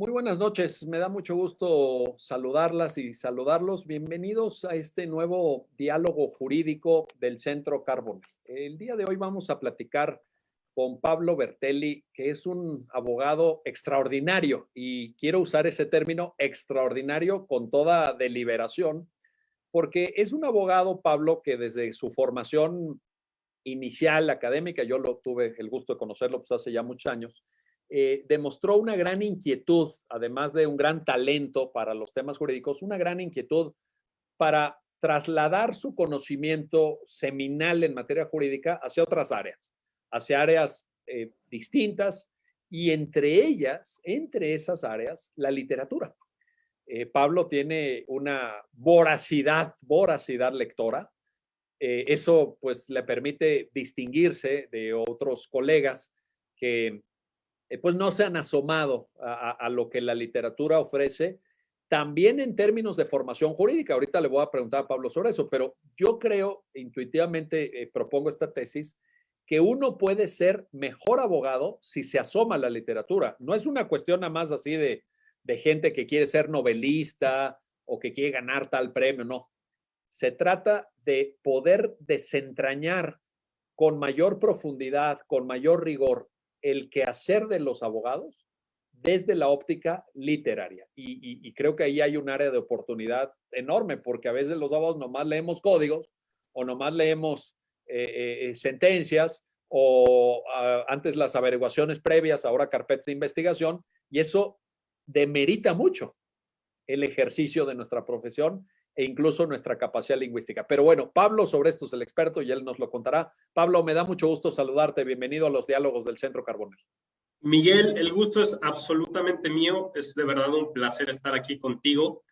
Muy buenas noches, me da mucho gusto saludarlas y saludarlos. Bienvenidos a este nuevo diálogo jurídico del Centro Carbonell. El día de hoy vamos a platicar con Pablo Bertelli, que es un abogado extraordinario, y quiero usar ese término extraordinario con toda deliberación, porque es un abogado, Pablo, que desde su formación inicial académica, yo lo tuve el gusto de conocerlo pues hace ya muchos años, demostró una gran inquietud, además de un gran talento para los temas jurídicos, una gran inquietud para trasladar su conocimiento seminal en materia jurídica hacia otras áreas, hacia áreas distintas, y entre esas áreas, la literatura. Pablo tiene una voracidad lectora. Eso pues le permite distinguirse de otros colegas que pues no se han asomado a lo que la literatura ofrece, también en términos de formación jurídica. Ahorita le voy a preguntar a Pablo sobre eso, pero yo creo, intuitivamente propongo esta tesis, que uno puede ser mejor abogado si se asoma a la literatura. No es una cuestión nada más así de gente que quiere ser novelista o que quiere ganar tal premio, no. Se trata de poder desentrañar con mayor profundidad, con mayor rigor, el quehacer de los abogados desde la óptica literaria. Y creo que ahí hay un área de oportunidad enorme, porque a veces los abogados nomás leemos códigos o nomás leemos sentencias o antes las averiguaciones previas, ahora carpetas de investigación, y eso demerita mucho el ejercicio de nuestra profesión e incluso nuestra capacidad lingüística. Pero bueno, Pablo sobre esto es el experto y él nos lo contará. Pablo, me da mucho gusto saludarte. Bienvenido a los diálogos del Centro Carbonell. Miguel, el gusto es absolutamente mío. Es de verdad un placer estar aquí contigo.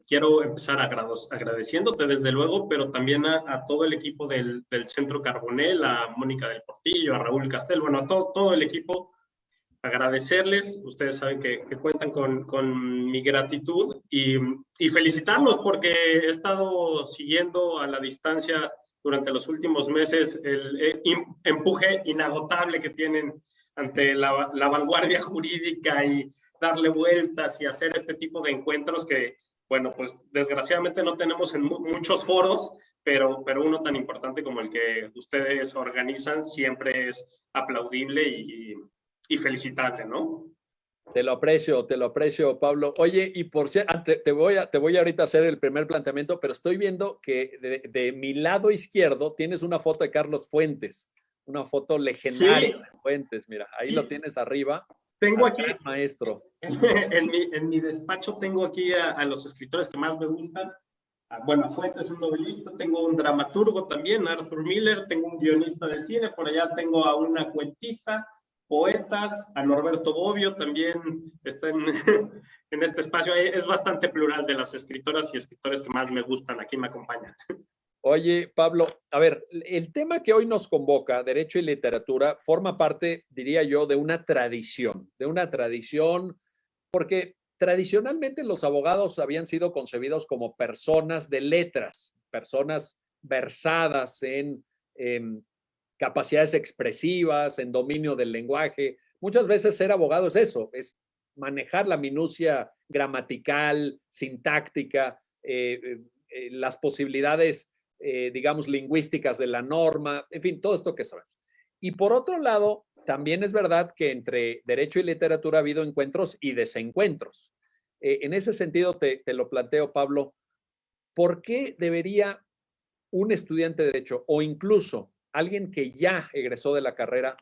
Quiero empezar agradeciéndote desde luego, pero también a todo el equipo del Centro Carbonell, a Mónica del Portillo, a Raúl Castel, bueno, a todo el equipo. Agradecerles, ustedes saben que cuentan con mi gratitud y felicitarlos porque he estado siguiendo a la distancia durante los últimos meses el empuje inagotable que tienen ante la vanguardia jurídica y darle vueltas y hacer este tipo de encuentros que, bueno, pues desgraciadamente no tenemos en muchos foros, pero uno tan importante como el que ustedes organizan siempre es aplaudible y felicitable, ¿no? Te lo aprecio, Pablo. Oye, y por cierto, te voy ahorita a hacer el primer planteamiento, pero estoy viendo que de mi lado izquierdo tienes una foto de Carlos Fuentes, una foto legendaria de Fuentes. Mira, ahí lo tienes arriba. Tengo aquí, maestro. En mi despacho tengo aquí a los escritores que más me gustan. Bueno, Fuentes es un novelista, tengo un dramaturgo también, Arthur Miller, tengo un guionista de cine, por allá tengo a una cuentista, poetas, a Norberto Bobbio también está en este espacio. Es bastante plural de las escritoras y escritores que más me gustan. Aquí me acompañan. Oye, Pablo, a ver, el tema que hoy nos convoca, Derecho y Literatura, forma parte, diría yo, de una tradición, porque tradicionalmente los abogados habían sido concebidos como personas de letras, personas versadas en capacidades expresivas, en dominio del lenguaje. Muchas veces ser abogado es eso, es manejar la minucia gramatical, sintáctica, las posibilidades, digamos, lingüísticas de la norma, en fin, todo esto que sabemos. Y por otro lado, también es verdad que entre derecho y literatura ha habido encuentros y desencuentros. En ese sentido, te lo planteo, Pablo, ¿por qué debería un estudiante de derecho o incluso alguien que ya egresó de la carrera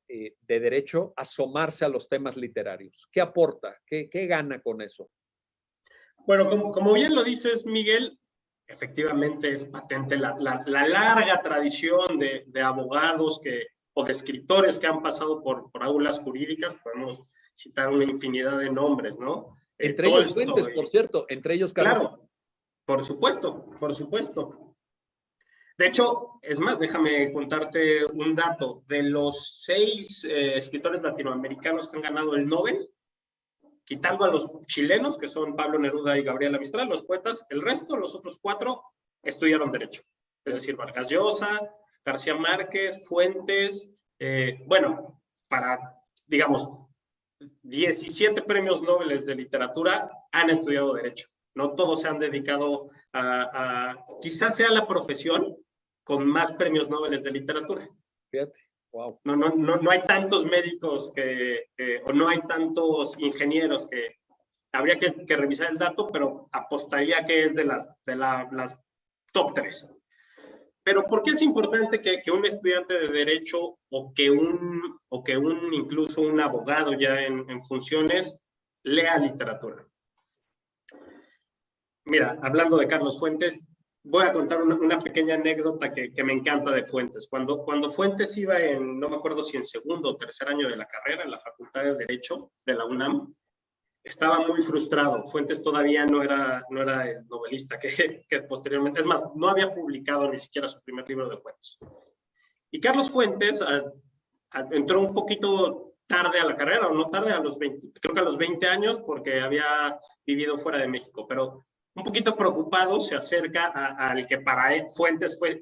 de derecho asomarse a los temas literarios? ¿Qué aporta? ¿Qué gana con eso? Bueno, como bien lo dices, Miguel, efectivamente es patente la larga tradición de abogados o de escritores que han pasado por aulas jurídicas. Podemos citar una infinidad de nombres, ¿no? Entre ellos Fuentes, por cierto, entre ellos Carlos. Claro, por supuesto. De hecho, es más, déjame contarte un dato. De los 6 escritores latinoamericanos que han ganado el Nobel, quitando a los chilenos, que son Pablo Neruda y Gabriela Mistral, los poetas, el resto, los otros 4, estudiaron Derecho. Es decir, Vargas Llosa, García Márquez, Fuentes, bueno, para, digamos, 17 premios Nobel de literatura han estudiado Derecho. No todos se han dedicado quizás sea la profesión con más premios Nobel de literatura. Fíjate, wow. No hay tantos médicos o no hay tantos ingenieros que habría que revisar el dato, pero apostaría que es de las top 3. Pero ¿por qué es importante que un estudiante de Derecho o que incluso un abogado ya en funciones lea literatura? Mira, hablando de Carlos Fuentes, voy a contar una pequeña anécdota que me encanta de Fuentes. Cuando Fuentes iba no me acuerdo si en segundo o tercer año de la carrera en la Facultad de Derecho de la UNAM, estaba muy frustrado. Fuentes todavía no era el novelista que posteriormente, es más, no había publicado ni siquiera su primer libro de cuentos. Y Carlos Fuentes entró un poquito tarde a la carrera, o no tarde, creo que a los 20 años, porque había vivido fuera de México, pero un poquito preocupado se acerca al que para él Fuentes fue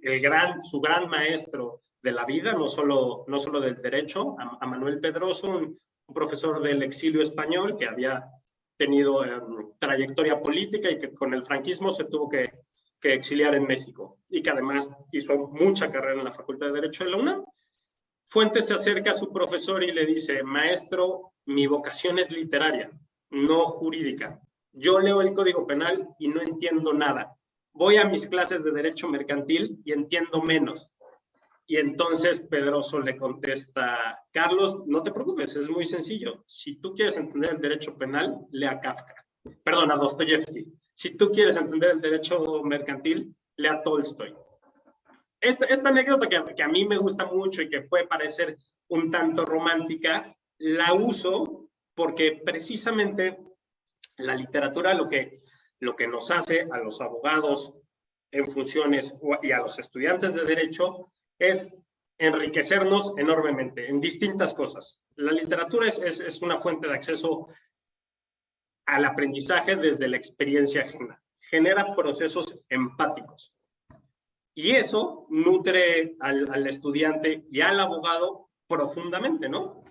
su gran maestro de la vida, no solo del derecho, a Manuel Pedroso, un profesor del exilio español que había tenido trayectoria política y que con el franquismo se tuvo que exiliar en México y que además hizo mucha carrera en la Facultad de Derecho de la UNAM. Fuentes se acerca a su profesor y le dice: maestro, mi vocación es literaria, no jurídica. Yo leo el Código Penal y no entiendo nada. Voy a mis clases de Derecho Mercantil y entiendo menos. Y entonces Pedroso le contesta: Carlos, no te preocupes, es muy sencillo. Si tú quieres entender el derecho penal, lea Kafka. Perdón, a Dostoyevsky. Si tú quieres entender el derecho mercantil, lea Tolstoy. Esta anécdota que a mí me gusta mucho y que puede parecer un tanto romántica, la uso porque precisamente la literatura lo que nos hace a los abogados en funciones y a los estudiantes de derecho es enriquecernos enormemente en distintas cosas. La literatura es una fuente de acceso al aprendizaje desde la experiencia ajena. Genera procesos empáticos. Y eso nutre al estudiante y al abogado profundamente, ¿no?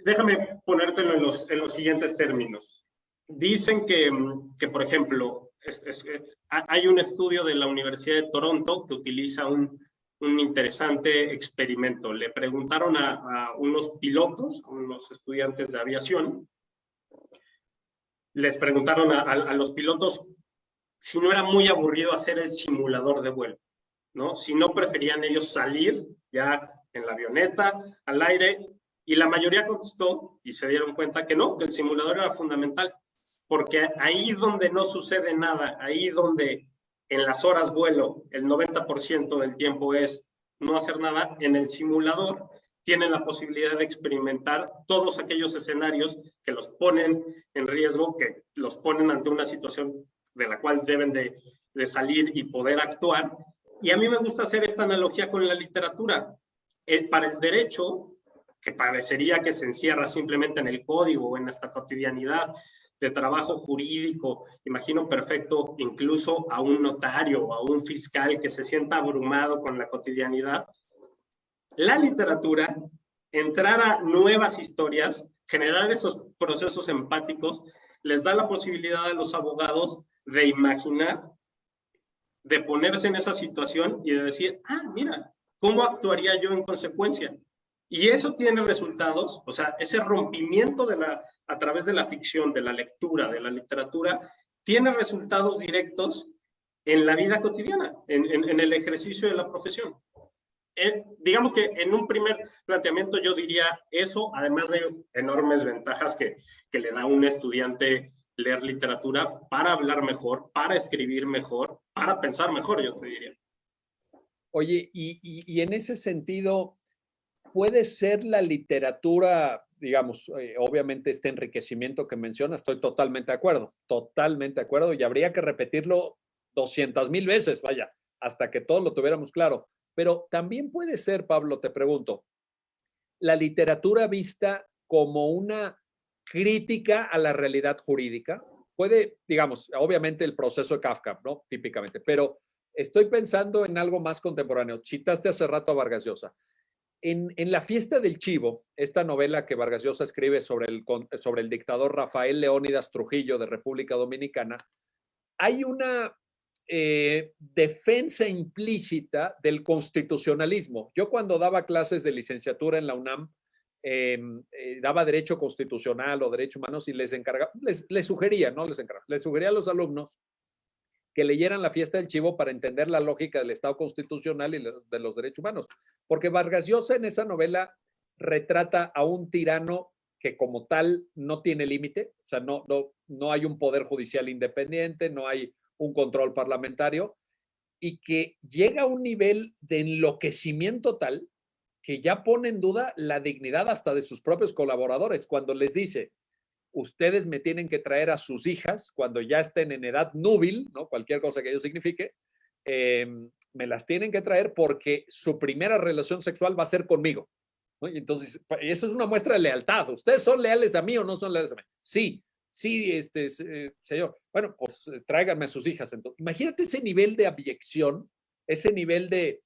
Déjame ponértelo en los siguientes términos. Dicen que por ejemplo, hay un estudio de la Universidad de Toronto que utiliza un interesante experimento. Le preguntaron a unos pilotos, a unos estudiantes de aviación, les preguntaron a los pilotos si no era muy aburrido hacer el simulador de vuelo, ¿no? Si no preferían ellos salir ya en la avioneta, al aire, y la mayoría contestó y se dieron cuenta que no, que el simulador era fundamental, porque ahí donde no sucede nada, ahí donde en las horas vuelo el 90% del tiempo es no hacer nada, en el simulador tienen la posibilidad de experimentar todos aquellos escenarios que los ponen en riesgo, que los ponen ante una situación de la cual deben de salir y poder actuar. Y a mí me gusta hacer esta analogía con la literatura. Para el derecho, que parecería que se encierra simplemente en el código o en esta cotidianidad de trabajo jurídico, imagino perfecto incluso a un notario o a un fiscal que se sienta abrumado con la cotidianidad. La literatura, entrar a nuevas historias, generar esos procesos empáticos, les da la posibilidad a los abogados de imaginar, de ponerse en esa situación y de decir: mira, ¿cómo actuaría yo en consecuencia? Y eso tiene resultados, o sea, ese rompimiento a través de la ficción, de la lectura, de la literatura, tiene resultados directos en la vida cotidiana, en el ejercicio de la profesión. Digamos que en un primer planteamiento yo diría eso, además de enormes ventajas que le da a un estudiante leer literatura para hablar mejor, para escribir mejor, para pensar mejor, yo te diría. Oye, y en ese sentido, ¿puede ser la literatura, digamos, obviamente este enriquecimiento que mencionas, estoy totalmente de acuerdo, y habría que repetirlo 200,000 veces, vaya, hasta que todos lo tuviéramos claro. Pero también puede ser, Pablo, te pregunto, la literatura vista como una crítica a la realidad jurídica. Puede, digamos, obviamente el proceso de Kafka, ¿no? Típicamente, pero estoy pensando en algo más contemporáneo. Citaste hace rato a Vargas Llosa. En La fiesta del chivo, esta novela que Vargas Llosa escribe sobre el dictador Rafael Leónidas Trujillo de República Dominicana, hay una defensa implícita del constitucionalismo. Yo cuando daba clases de licenciatura en la UNAM, daba derecho constitucional o derecho humanos y les sugería, no les encargaba, les sugería a los alumnos que leyeran La fiesta del chivo para entender la lógica del Estado constitucional y de los derechos humanos. Porque Vargas Llosa en esa novela retrata a un tirano que como tal no tiene límite, o sea, no hay un poder judicial independiente, no hay un control parlamentario, y que llega a un nivel de enloquecimiento tal que ya pone en duda la dignidad hasta de sus propios colaboradores, cuando les dice, ustedes me tienen que traer a sus hijas cuando ya estén en edad núbil, ¿no? Cualquier cosa que ello signifique, me las tienen que traer porque su primera relación sexual va a ser conmigo, ¿no? Y entonces, eso es una muestra de lealtad. ¿Ustedes son leales a mí o no son leales a mí? Sí, sí, señor. Bueno, pues tráiganme a sus hijas. Entonces, imagínate ese nivel de abyección, ese nivel de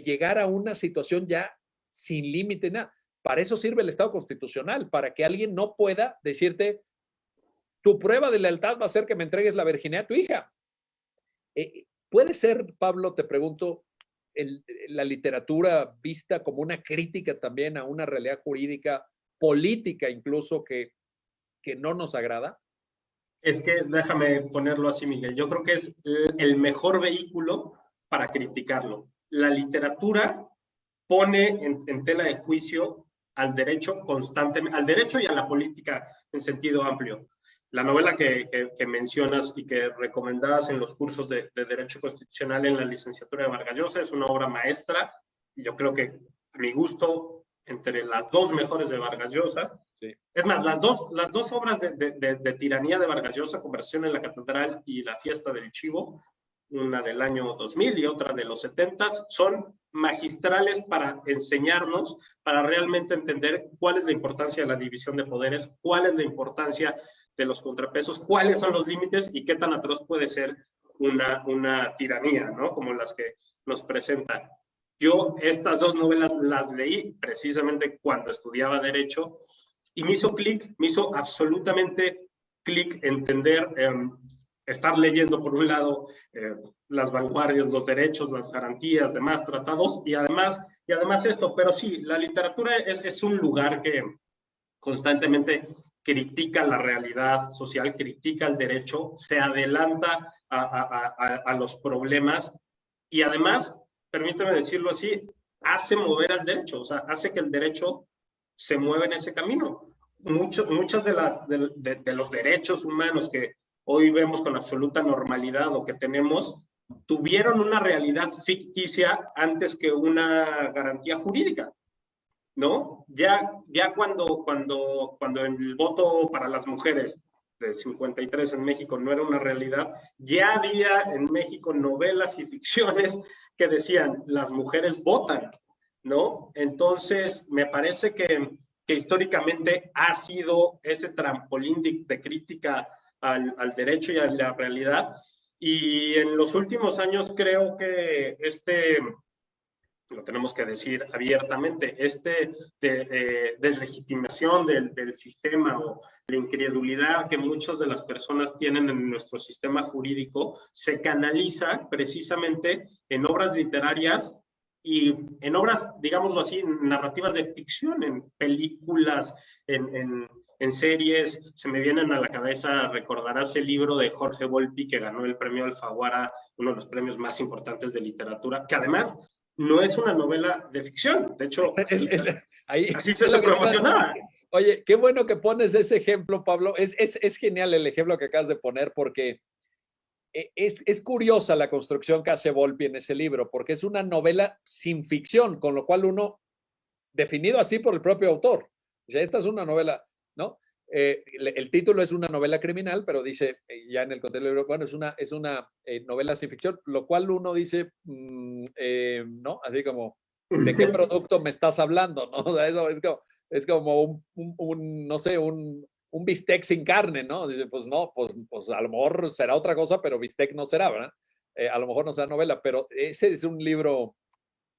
llegar a una situación ya sin límite, nada. Para eso sirve el Estado constitucional, para que alguien no pueda decirte, tu prueba de lealtad va a ser que me entregues la virginidad a tu hija. ¿Puede ser, Pablo, te pregunto, la literatura vista como una crítica también a una realidad jurídica, política incluso, que no nos agrada? Es que déjame ponerlo así, Miguel. Yo creo que es el mejor vehículo para criticarlo. La literatura pone en tela de juicio al derecho constantemente, al derecho y a la política en sentido amplio. La novela que mencionas y que recomendabas en los cursos de Derecho Constitucional en la licenciatura de Vargas Llosa es una obra maestra, y yo creo que a mi gusto, entre las dos mejores de Vargas Llosa. Sí. Es más, las dos obras de tiranía de Vargas Llosa, Conversación en la Catedral y La fiesta del chivo, una del año 2000 y otra de los 70, son magistrales para enseñarnos, para realmente entender cuál es la importancia de la división de poderes, cuál es la importancia de los contrapesos, cuáles son los límites y qué tan atroz puede ser una tiranía, ¿no? Como las que nos presentan. Yo estas dos novelas las leí precisamente cuando estudiaba Derecho y me hizo clic, me hizo absolutamente clic entender, estar leyendo por un lado las vanguardias, los derechos, las garantías, demás tratados y además esto, pero sí, la literatura es un lugar que constantemente critica la realidad social, critica el derecho, se adelanta a los problemas y además, permíteme decirlo así, hace mover al derecho, o sea, hace que el derecho se mueva en ese camino. Muchos de los derechos humanos que hoy vemos con absoluta normalidad o que tenemos, tuvieron una realidad ficticia antes que una garantía jurídica, ¿no? Ya cuando el voto para las mujeres de 53 en México no era una realidad, ya había en México novelas y ficciones que decían, las mujeres votan, ¿no? Entonces, me parece que históricamente ha sido ese trampolín de crítica al derecho y a la realidad, y en los últimos años creo que lo tenemos que decir abiertamente, deslegitimación del sistema o la incredulidad que muchas de las personas tienen en nuestro sistema jurídico se canaliza precisamente en obras literarias y en obras, digámoslo así, narrativas de ficción, en películas, en series. Se me vienen a la cabeza, recordarás el libro de Jorge Volpi que ganó el premio Alfaguara, uno de los premios más importantes de literatura, que además no es una novela de ficción, de hecho, así se promocionaba. Oye, qué bueno que pones ese ejemplo, Pablo. Es genial el ejemplo que acabas de poner porque es curiosa la construcción que hace Volpi en ese libro, porque es una novela sin ficción, con lo cual uno, definido así por el propio autor, dice, esta es una novela, ¿no? El título es una novela criminal, pero dice ya en el contenido del libro, bueno, es una novela sin ficción, lo cual uno dice, ¿no? Así como, ¿de qué producto me estás hablando? ¿No? Eso es como no sé, un bistec sin carne, ¿no? Dice, pues no, pues a lo mejor será otra cosa, pero bistec no será, ¿verdad? A lo mejor no será novela, pero ese es un libro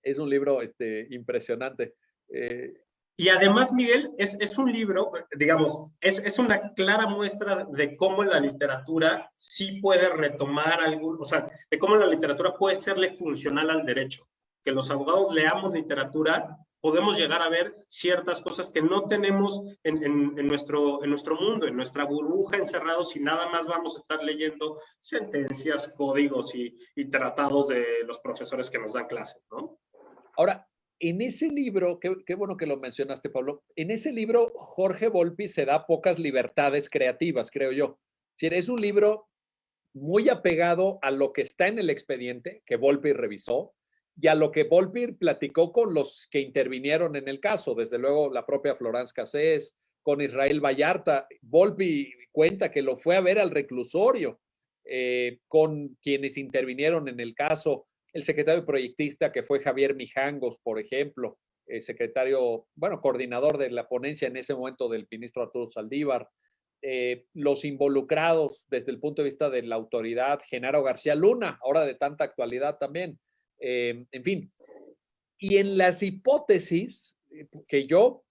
Es un libro impresionante. Y además, Miguel, es un libro, digamos, es una clara muestra de cómo la literatura sí puede retomar algún, o sea, de cómo la literatura puede serle funcional al derecho. Que los abogados leamos literatura, podemos llegar a ver ciertas cosas que no tenemos en nuestro mundo, en nuestra burbuja encerrados, y nada más vamos a estar leyendo sentencias, códigos y tratados de los profesores que nos dan clases, ¿no? Ahora, en ese libro, qué bueno que lo mencionaste, Pablo, en ese libro Jorge Volpi se da pocas libertades creativas, creo yo. Es un libro muy apegado a lo que está en el expediente que Volpi revisó y a lo que Volpi platicó con los que intervinieron en el caso, desde luego la propia Florence Cassés, con Israel Vallarta. Volpi cuenta que lo fue a ver al reclusorio, con quienes intervinieron en el caso, el secretario proyectista que fue Javier Mijangos, por ejemplo, secretario, bueno, coordinador de la ponencia en ese momento del ministro Arturo Saldívar, los involucrados desde el punto de vista de la autoridad, Genaro García Luna, ahora de tanta actualidad también, en fin. Y en las hipótesis que yo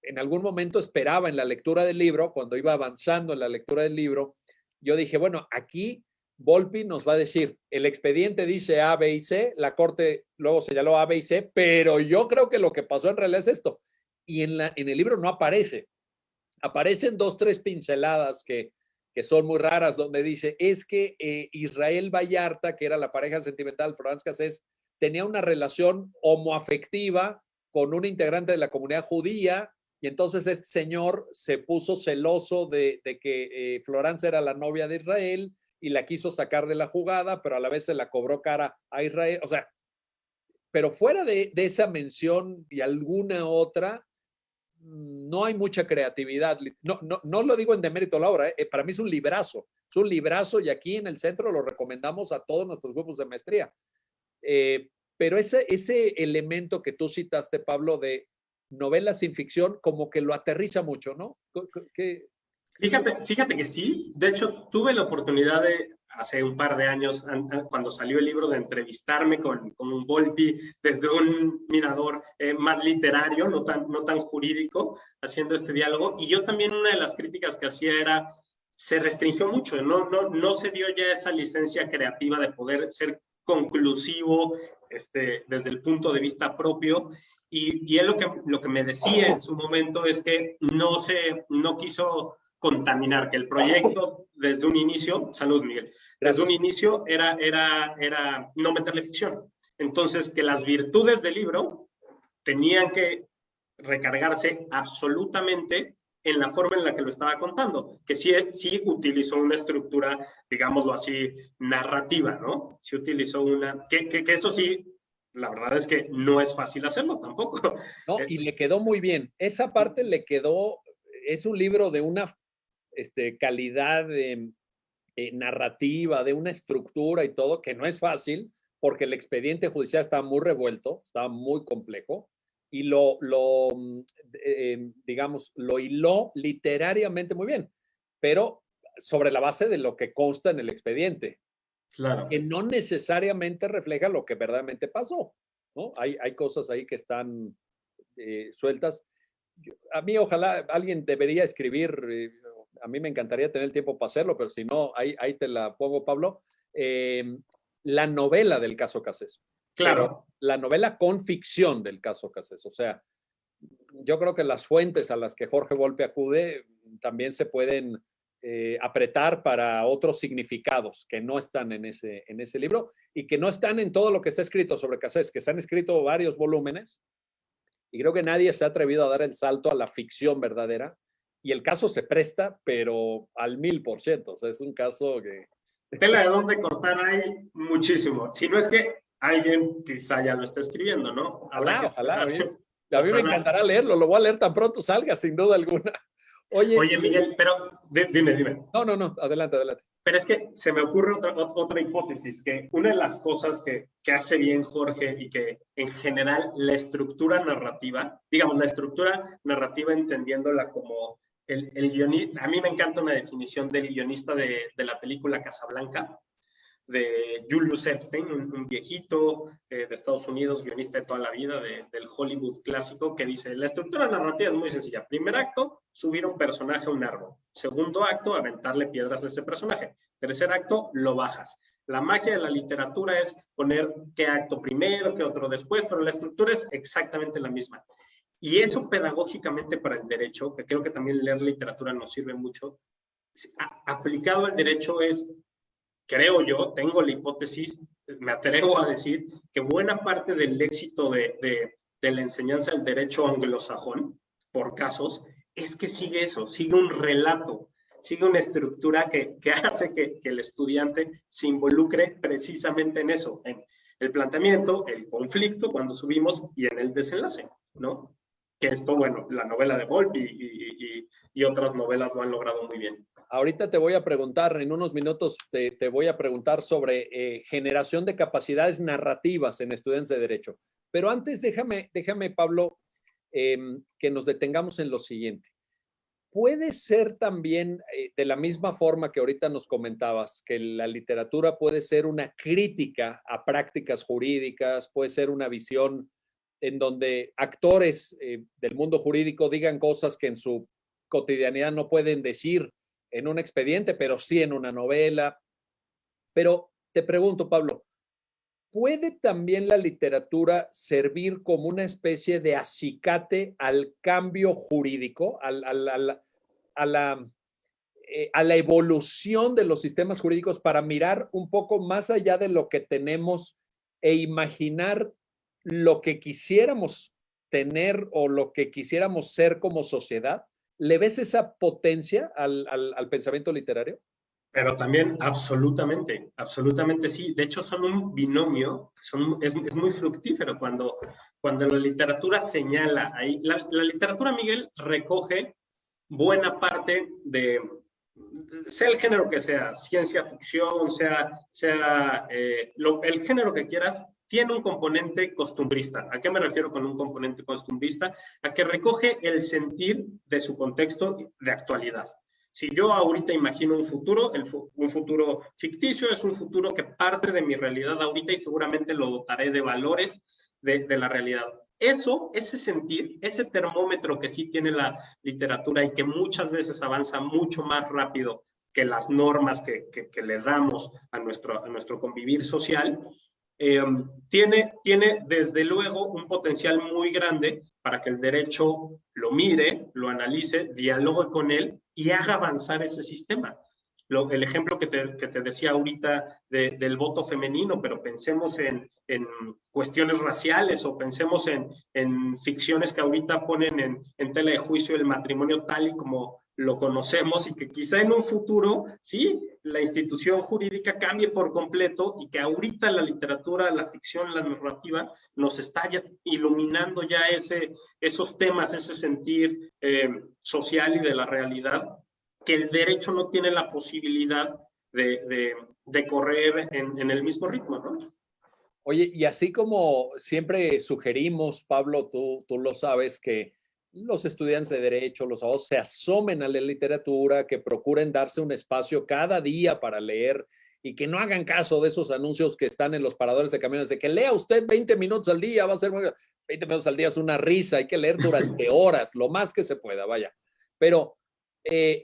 en algún momento esperaba en la lectura del libro, cuando iba avanzando en la lectura del libro, yo dije, bueno, aquí Volpi nos va a decir, el expediente dice A, B y C, la Corte luego señaló A, B y C, pero yo creo que lo que pasó en realidad es esto. Y en el libro no aparece. Aparecen 2, 3 pinceladas que son muy raras, donde dice, es que Israel Vallarta, que era la pareja sentimental, Florence Cassés, tenía una relación homoafectiva con un integrante de la comunidad judía, y entonces este señor se puso celoso de que Florence era la novia de Israel, y la quiso sacar de la jugada, pero a la vez se la cobró cara a Israel. O sea, pero fuera de esa mención y alguna otra, no hay mucha creatividad. No lo digo en demérito a la obra, para mí es un librazo y aquí en el centro lo recomendamos a todos nuestros grupos de maestría. Pero ese elemento que tú citaste, Pablo, de novela sin ficción, como que lo aterriza mucho, ¿no? Fíjate que sí. De hecho, tuve la oportunidad de, hace un par de años, cuando salió el libro, de entrevistarme con un Volpi desde un mirador más literario, no tan jurídico, haciendo este diálogo. Y yo también, una de las críticas que hacía era, se restringió mucho, no se dio ya esa licencia creativa de poder ser conclusivo desde el punto de vista propio. Y él lo que me decía en su momento es que no quiso contaminar, que el proyecto desde un inicio, salud Miguel, desde un inicio era no meterle ficción. Entonces, que las virtudes del libro tenían que recargarse absolutamente en la forma en la que lo estaba contando, que sí utilizó una estructura, digámoslo así, narrativa, ¿no? Sí utilizó que eso sí, la verdad es que no es fácil hacerlo tampoco. No, y le quedó muy bien. Esa parte le quedó, es un libro de una calidad narrativa, de una estructura y todo, que no es fácil, porque el expediente judicial está muy revuelto, está muy complejo, y digamos, lo hiló literariamente muy bien, pero sobre la base de lo que consta en el expediente. Claro. Que no necesariamente refleja lo que verdaderamente pasó, ¿no? Hay cosas ahí que están sueltas. A mí, ojalá, alguien debería escribir, a mí me encantaría tener el tiempo para hacerlo, pero si no, ahí te la pongo, Pablo, la novela del caso Cassés. Claro. Pero la novela con ficción del caso Cassés. O sea, yo creo que las fuentes a las que Jorge Volpi acude también se pueden apretar para otros significados que no están en ese libro y que no están en todo lo que está escrito sobre Cassés, que se han escrito varios volúmenes y creo que nadie se ha atrevido a dar el salto a la ficción verdadera y el caso se presta, pero al 1000%. O sea, es un caso que... Tela de dónde cortar hay muchísimo. Si no es que alguien quizá ya lo está escribiendo, ¿no? Ojalá. A mí me encantará leerlo, lo voy a leer tan pronto salga, sin duda alguna. Oye, Miguel, pero dime. No, adelante. Pero es que se me ocurre otra hipótesis, que una de las cosas que hace bien Jorge y que en general la estructura narrativa, digamos, la estructura narrativa entendiéndola como el guionista, a mí me encanta una definición del guionista de la película Casablanca, de Julius Epstein, un viejito de Estados Unidos, guionista de toda la vida del Hollywood clásico, que dice, la estructura narrativa es muy sencilla. Primer acto, subir un personaje a un árbol. Segundo acto, aventarle piedras a ese personaje. Tercer acto, lo bajas. La magia de la literatura es poner qué acto primero, qué otro después, pero la estructura es exactamente la misma. Y eso pedagógicamente para el derecho, que creo que también leer literatura nos sirve mucho, aplicado al derecho es, creo yo, tengo la hipótesis, me atrevo a decir, que buena parte del éxito de la enseñanza del derecho anglosajón, por casos, es que sigue eso, sigue un relato, sigue una estructura que hace que el estudiante se involucre precisamente en eso, en el planteamiento, el conflicto cuando subimos y en el desenlace, ¿no? Que esto, bueno, la novela de Volpi y otras novelas lo han logrado muy bien. Ahorita te voy a preguntar, en unos minutos te voy a preguntar sobre generación de capacidades narrativas en estudiantes de Derecho. Pero antes déjame Pablo, que nos detengamos en lo siguiente. Puede ser también, de la misma forma que ahorita nos comentabas, que la literatura puede ser una crítica a prácticas jurídicas, puede ser una visión en donde actores del mundo jurídico digan cosas que en su cotidianidad no pueden decir en un expediente, pero sí en una novela. Pero te pregunto, Pablo, ¿puede también la literatura servir como una especie de acicate al cambio jurídico, a la evolución de los sistemas jurídicos para mirar un poco más allá de lo que tenemos e imaginar lo que quisiéramos tener o lo que quisiéramos ser como sociedad? ¿Le ves esa potencia al pensamiento literario? Pero también absolutamente, absolutamente sí. De hecho, son un binomio, es muy fructífero cuando la literatura señala ahí. La literatura, Miguel, recoge buena parte sea el género que sea, ciencia ficción, sea el género que quieras, tiene un componente costumbrista. ¿A qué me refiero con un componente costumbrista? A que recoge el sentir de su contexto de actualidad. Si yo ahorita imagino un futuro ficticio, es un futuro que parte de mi realidad ahorita y seguramente lo dotaré de valores de la realidad. Ese sentir, ese termómetro que sí tiene la literatura y que muchas veces avanza mucho más rápido que las normas que le damos a nuestro convivir social, tiene desde luego un potencial muy grande para que el derecho lo mire, lo analice, dialogue con él y haga avanzar ese sistema. El ejemplo que te decía ahorita del voto femenino, pero pensemos en cuestiones raciales o pensemos en ficciones que ahorita ponen en tela de juicio el matrimonio tal y como lo conocemos y que quizá en un futuro, sí, la institución jurídica cambie por completo y que ahorita la literatura, la ficción, la narrativa nos está ya iluminando ya esos temas, ese sentir social y de la realidad, que el derecho no tiene la posibilidad de correr en el mismo ritmo, ¿no? Oye, y así como siempre sugerimos, Pablo, tú lo sabes, que los estudiantes de Derecho, los abogados, se asomen a la literatura, que procuren darse un espacio cada día para leer y que no hagan caso de esos anuncios que están en los paradores de camiones, de que lea usted 20 minutos al día, va a ser 20 minutos al día, es una risa, hay que leer durante horas, lo más que se pueda, vaya. Pero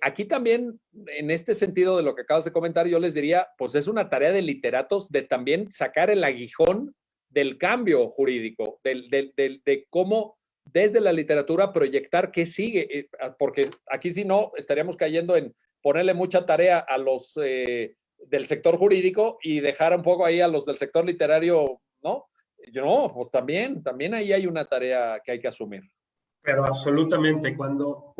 aquí también, en este sentido de lo que acabas de comentar, yo les diría, pues es una tarea de literatos de también sacar el aguijón del cambio jurídico, de cómo desde la literatura proyectar qué sigue, porque aquí si no estaríamos cayendo en ponerle mucha tarea a los del sector jurídico y dejar un poco ahí a los del sector literario, ¿no? No, pues también ahí hay una tarea que hay que asumir. Pero absolutamente, cuando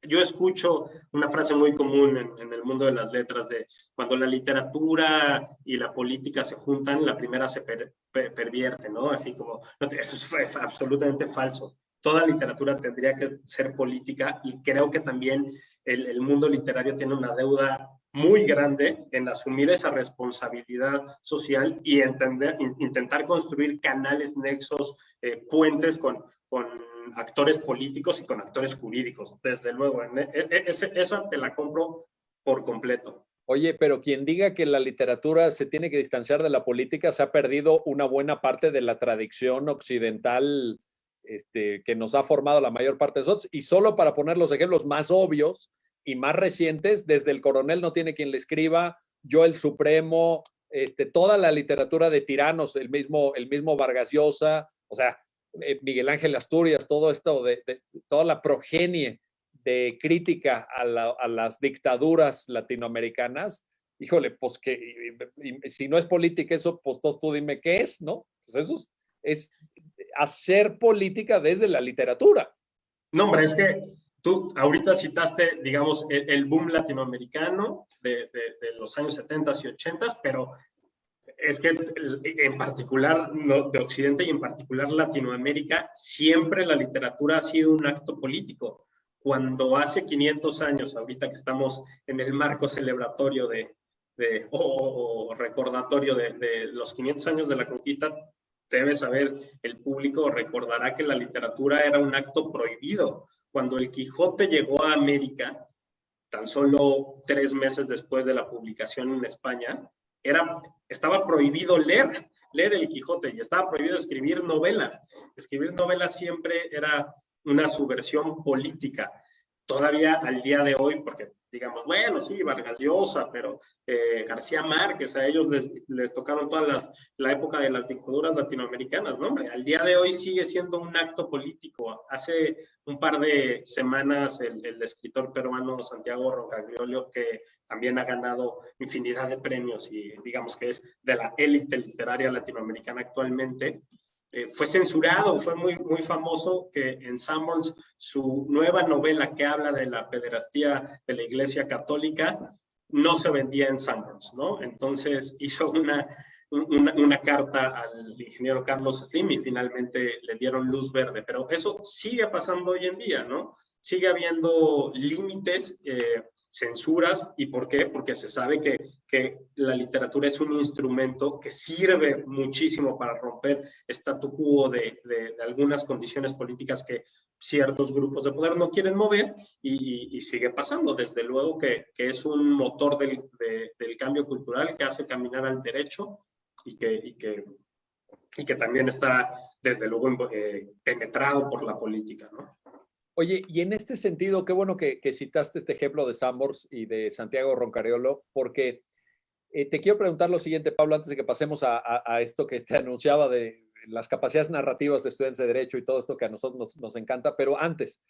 yo escucho una frase muy común en el mundo de las letras de cuando la literatura y la política se juntan, la primera se pervierte, ¿no? Así como, eso es absolutamente falso. Toda literatura tendría que ser política y creo que también el mundo literario tiene una deuda muy grande en asumir esa responsabilidad social y intentar construir canales, nexos, puentes con actores políticos y con actores jurídicos, desde luego. Eso te la compro por completo. Oye, pero quien diga que la literatura se tiene que distanciar de la política se ha perdido una buena parte de la tradición occidental que nos ha formado la mayor parte de nosotros. Y solo para poner los ejemplos más obvios y más recientes, desde El Coronel no tiene quien le escriba, Yo el Supremo, toda la literatura de tiranos, el mismo Vargas Llosa, o sea, Miguel Ángel Asturias, todo esto de toda la progenie de crítica a las dictaduras latinoamericanas, híjole, pues que si no es política eso, pues tú dime qué es, ¿no? Pues eso es hacer política desde la literatura. No, hombre, es que tú ahorita citaste, digamos, el boom latinoamericano de los años 70 y 80, pero es que en particular de Occidente y en particular Latinoamérica, siempre la literatura ha sido un acto político. Cuando hace 500 años, ahorita que estamos en el marco celebratorio o recordatorio de los 500 años de la conquista, debe saber, el público recordará que la literatura era un acto prohibido. Cuando el Quijote llegó a América, tan solo 3 meses después de la publicación en España, estaba prohibido leer el Quijote y estaba prohibido escribir novelas. Escribir novelas siempre era una subversión política. Todavía al día de hoy, porque digamos, bueno, sí, Vargas Llosa, pero García Márquez, a ellos les tocaron toda la época de las dictaduras latinoamericanas, ¿no? Hombre, al día de hoy sigue siendo un acto político. Hace un par de semanas el escritor peruano Santiago Roncagliolo, que también ha ganado infinidad de premios y digamos que es de la élite literaria latinoamericana actualmente, fue censurado, fue muy, muy famoso que en Sanborns su nueva novela que habla de la pederastía de la Iglesia Católica no se vendía en Sanborns, ¿no? Entonces hizo una carta al ingeniero Carlos Slim y finalmente le dieron luz verde, pero eso sigue pasando hoy en día, ¿no? Sigue habiendo límites, censuras. ¿Y por qué? Porque se sabe que la literatura es un instrumento que sirve muchísimo para romper statu quo de algunas condiciones políticas que ciertos grupos de poder no quieren mover y sigue pasando. Desde luego que es un motor del cambio cultural que hace caminar al derecho y que también está, desde luego, penetrado por la política, ¿no? Oye, y en este sentido, qué bueno que citaste este ejemplo de Sanborns y de Santiago Roncagliolo, porque te quiero preguntar lo siguiente, Pablo, antes de que pasemos a esto que te anunciaba de las capacidades narrativas de estudiantes de Derecho y todo esto que a nosotros nos encanta, pero antes,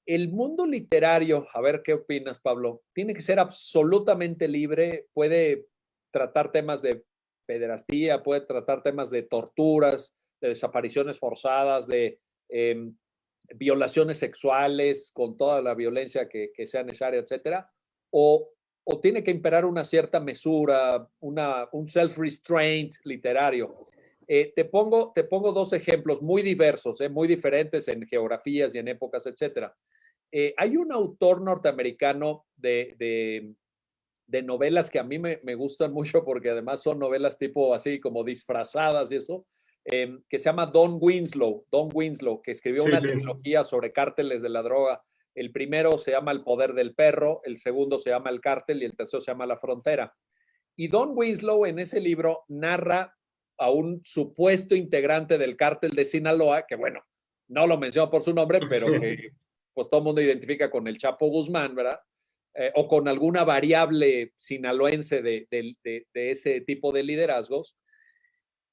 el mundo literario, a ver qué opinas, Pablo, tiene que ser absolutamente libre, puede tratar temas de pederastía, puede tratar temas de torturas, de desapariciones forzadas, de violaciones sexuales, con toda la violencia que sea necesaria, etcétera, o tiene que imperar una cierta mesura, un self-restraint literario. Te pongo dos ejemplos muy diversos, muy diferentes en geografías y en épocas, etcétera. Hay un autor norteamericano de novelas que a mí me gustan mucho porque además son novelas tipo así como disfrazadas y eso, que se llama Don Winslow, que escribió una trilogía sobre cárteles de la droga. El primero se llama El poder del perro, el segundo se llama El cártel y el tercero se llama La frontera. Y Don Winslow en ese libro narra a un supuesto integrante del cártel de Sinaloa, que bueno, no lo menciona por su nombre, pero que pues todo el mundo identifica con el Chapo Guzmán, ¿verdad? O con alguna variable sinaloense de ese tipo de liderazgos,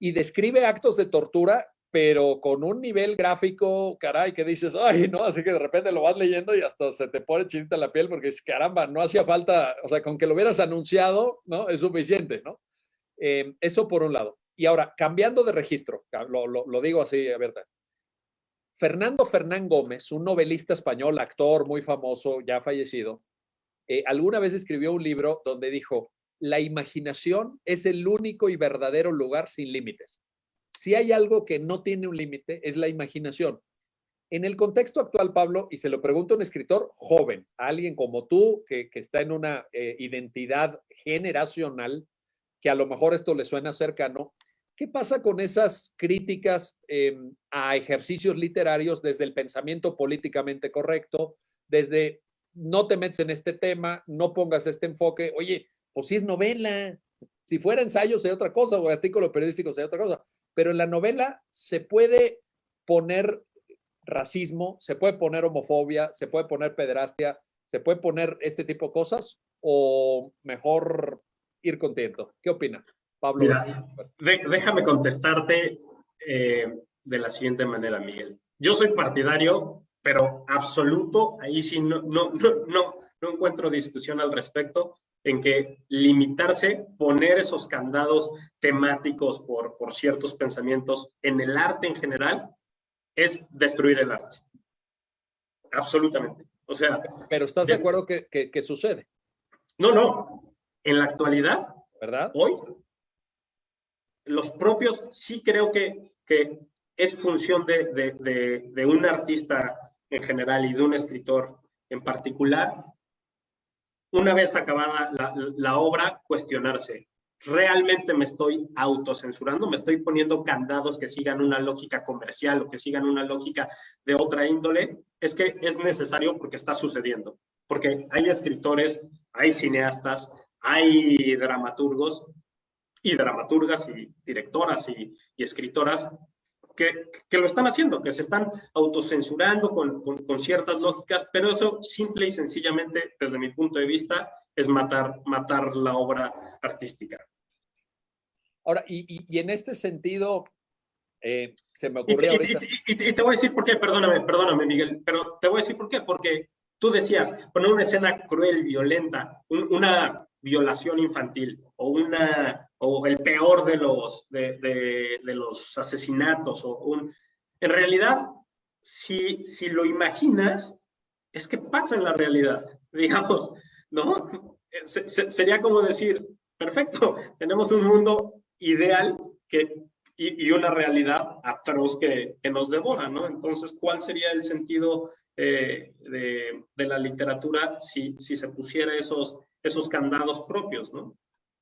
y describe actos de tortura, pero con un nivel gráfico, caray, que dices, ay, no, así que de repente lo vas leyendo y hasta se te pone chinita la piel porque es, caramba, no hacía falta, o sea, con que lo hubieras anunciado, ¿no? Es suficiente, ¿no? Eso por un lado. Y ahora, cambiando de registro, lo digo así abierta. Fernando Fernán Gómez, un novelista español, actor muy famoso, ya fallecido, alguna vez escribió un libro donde dijo, la imaginación es el único y verdadero lugar sin límites. Si hay algo que no tiene un límite, es la imaginación. En el contexto actual, Pablo, y se lo pregunto a un escritor joven, a alguien como tú, que está en una identidad generacional, que a lo mejor esto le suena cercano, ¿qué pasa con esas críticas a ejercicios literarios desde el pensamiento políticamente correcto, desde no te metes en este tema, no pongas este enfoque? Oye, o si es novela. Si fuera ensayo sería otra cosa, o artículo periodístico sería otra cosa, pero en la novela se puede poner racismo, se puede poner homofobia, se puede poner pederastia, se puede poner este tipo de cosas, o mejor ir contento. ¿Qué opina, Pablo? Mira, déjame contestarte de la siguiente manera, Miguel. Yo soy partidario, pero absoluto, ahí sí no encuentro discusión al respecto, en que limitarse, poner esos candados temáticos por ciertos pensamientos en el arte en general, es destruir el arte. Absolutamente. O sea, pero ¿estás de acuerdo que sucede? No. En la actualidad, ¿verdad? Hoy, los propios, sí creo que es función de un artista en general y de un escritor en particular, una vez acabada la obra, cuestionarse. ¿Realmente me estoy autocensurando? ¿Me estoy poniendo candados que sigan una lógica comercial o que sigan una lógica de otra índole? Es que es necesario porque está sucediendo. Porque hay escritores, hay cineastas, hay dramaturgos y dramaturgas y directoras y escritoras que lo están haciendo, que se están autocensurando con ciertas lógicas, pero eso simple y sencillamente, desde mi punto de vista, es matar la obra artística. Ahora, y en este sentido, se me ocurrió ahorita. Y te voy a decir por qué, perdóname, Miguel, pero te voy a decir por qué, porque tú decías, poner una escena cruel, violenta, una violación infantil o el peor de los asesinatos en realidad, si lo imaginas, es que pasa en la realidad, digamos, ¿no? Sería como decir, perfecto, tenemos un mundo ideal y una realidad atroz que nos devora, ¿no? Entonces, ¿cuál sería el sentido de la literatura si se pusiera esos candados propios, ¿no?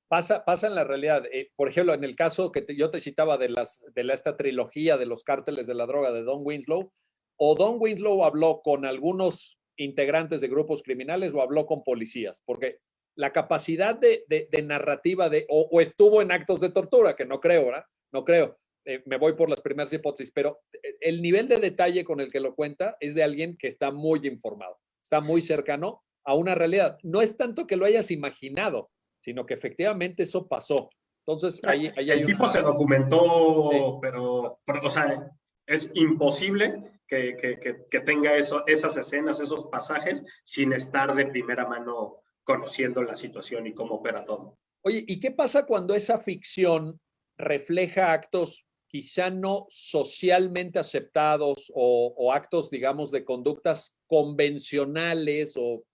Pasa en la realidad. Por ejemplo, en el caso que yo te citaba de esta trilogía de los cárteles de la droga de Don Winslow, o Don Winslow habló con algunos integrantes de grupos criminales o habló con policías, porque la capacidad de narrativa o estuvo en actos de tortura, que no creo, ¿verdad? No creo. Me voy por las primeras hipótesis, pero el nivel de detalle con el que lo cuenta es de alguien que está muy informado, está muy cercano a una realidad. No es tanto que lo hayas imaginado, sino que efectivamente eso pasó. Entonces, ahí el tipo se documentó, sí. pero, o sea, es imposible que tenga esas escenas, esos pasajes, sin estar de primera mano conociendo la situación y cómo opera todo. Oye, ¿y qué pasa cuando esa ficción refleja actos quizá no socialmente aceptados o actos, digamos, de conductas convencionales o,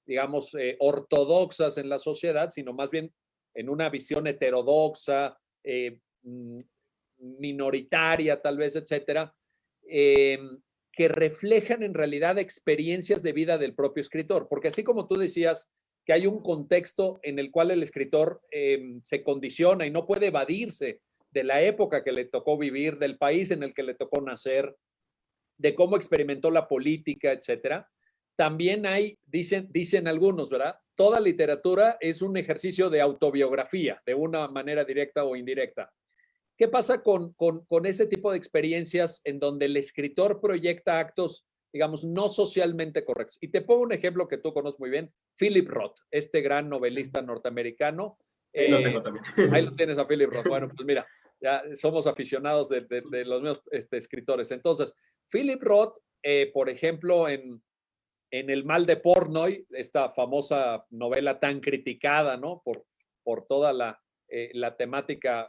digamos, ortodoxas en la sociedad, sino más bien en una visión heterodoxa, minoritaria tal vez, etcétera, que reflejan en realidad experiencias de vida del propio escritor? Porque así como tú decías que hay un contexto en el cual el escritor se condiciona y no puede evadirse de la época que le tocó vivir, del país en el que le tocó nacer, de cómo experimentó la política, etcétera. También hay, dicen algunos, ¿verdad? Toda literatura es un ejercicio de autobiografía, de una manera directa o indirecta. ¿Qué pasa con ese tipo de experiencias en donde el escritor proyecta actos, digamos, no socialmente correctos? Y te pongo un ejemplo que tú conoces muy bien, Philip Roth, este gran novelista norteamericano. Ahí lo tengo también. Ahí lo tienes a Philip Roth. Bueno, pues mira, ya somos aficionados de los mismos escritores. Entonces, Philip Roth, por ejemplo, en El mal de Portnoy, esta famosa novela tan criticada, ¿no? Por toda la temática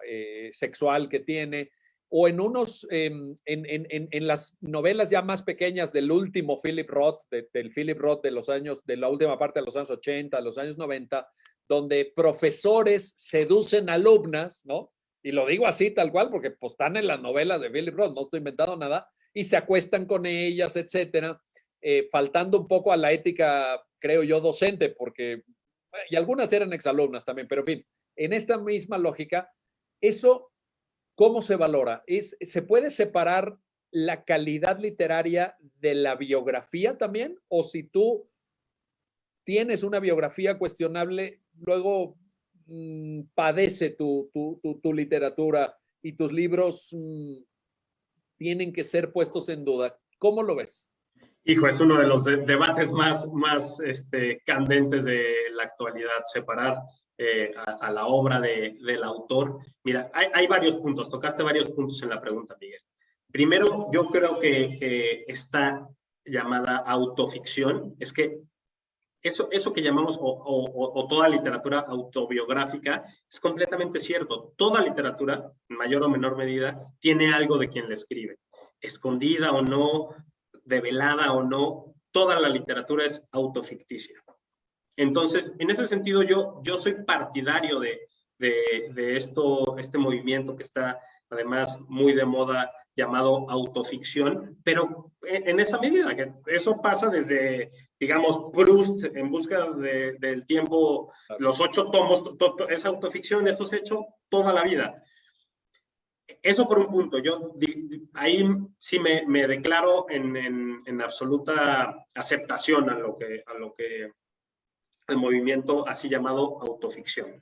sexual que tiene, o en las novelas ya más pequeñas del último Philip Roth, del Philip Roth de la última parte de los años 80, los años 90, donde profesores seducen alumnas, ¿no? Y lo digo así tal cual porque pues están en las novelas de Philip Roth, no estoy inventando nada, y se acuestan con ellas, etcétera, faltando un poco a la ética, creo yo, docente, porque, y algunas eran exalumnas también, pero en fin, en esta misma lógica, eso, ¿cómo se valora? ¿Se puede separar la calidad literaria de la biografía también? O si tú tienes una biografía cuestionable, luego padece tu literatura y tus libros tienen que ser puestos en duda. ¿Cómo lo ves? Hijo, es uno de los debates más candentes de la actualidad, separar a la obra del autor. Mira, hay varios puntos, tocaste varios puntos en la pregunta, Miguel. Primero, yo creo que esta llamada autoficción, es que eso que llamamos, o toda literatura autobiográfica, es completamente cierto. Toda literatura, en mayor o menor medida, tiene algo de quien la escribe. Escondida o no, develada o no, toda la literatura es autoficticia. Entonces, en ese sentido, yo soy partidario de este movimiento que está además muy de moda, llamado autoficción, pero en esa medida, que eso pasa desde, digamos, Proust, En busca del tiempo, los 8 tomos, es autoficción, eso se ha hecho toda la vida. Eso por un punto, yo ahí sí me declaro en absoluta aceptación a lo que el movimiento así llamado autoficción.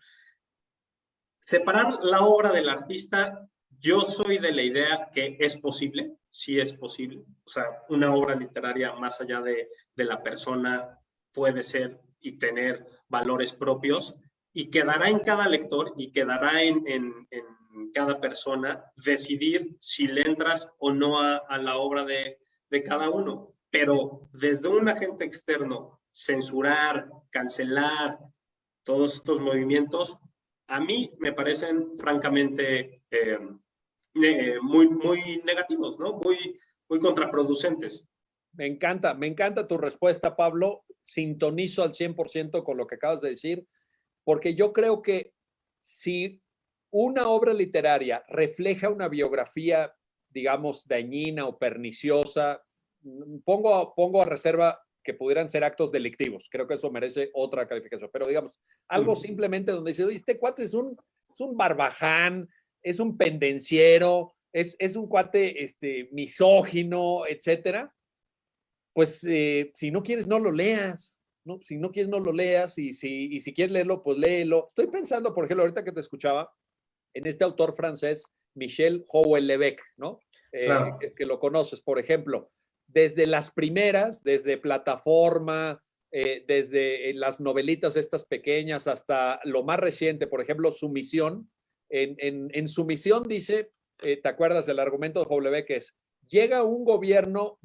Separar la obra del artista, yo soy de la idea que es posible, sí es posible. O sea, una obra literaria más allá de la persona puede ser y tener valores propios, y quedará en cada lector y quedará en cada persona decidir si le entras o no a la obra de cada uno. Pero desde un agente externo, censurar, cancelar todos estos movimientos, a mí me parecen francamente muy negativos, ¿no? Muy contraproducentes. Me encanta tu respuesta, Pablo. Sintonizo al 100% con lo que acabas de decir, porque yo creo que si una obra literaria refleja una biografía, digamos, dañina o perniciosa, pongo a reserva que pudieran ser actos delictivos. Creo que eso merece otra calificación. Pero digamos, algo simplemente donde dice, oye, este cuate es un barbaján, es un pendenciero, es un cuate misógino, etcétera. Pues si no quieres, no lo leas. ¿No? Si no quieres, no lo leas. Y si quieres leerlo, pues léelo. Estoy pensando, por ejemplo, ahorita que te escuchaba, en este autor francés, Michel Houellebecq, ¿no? Claro. Que lo conoces, por ejemplo. Desde las primeras, desde Plataforma, desde las novelitas estas pequeñas hasta lo más reciente, por ejemplo, Sumisión. En Sumisión dice, ¿te acuerdas del argumento de Houellebecq? Es, llega un gobierno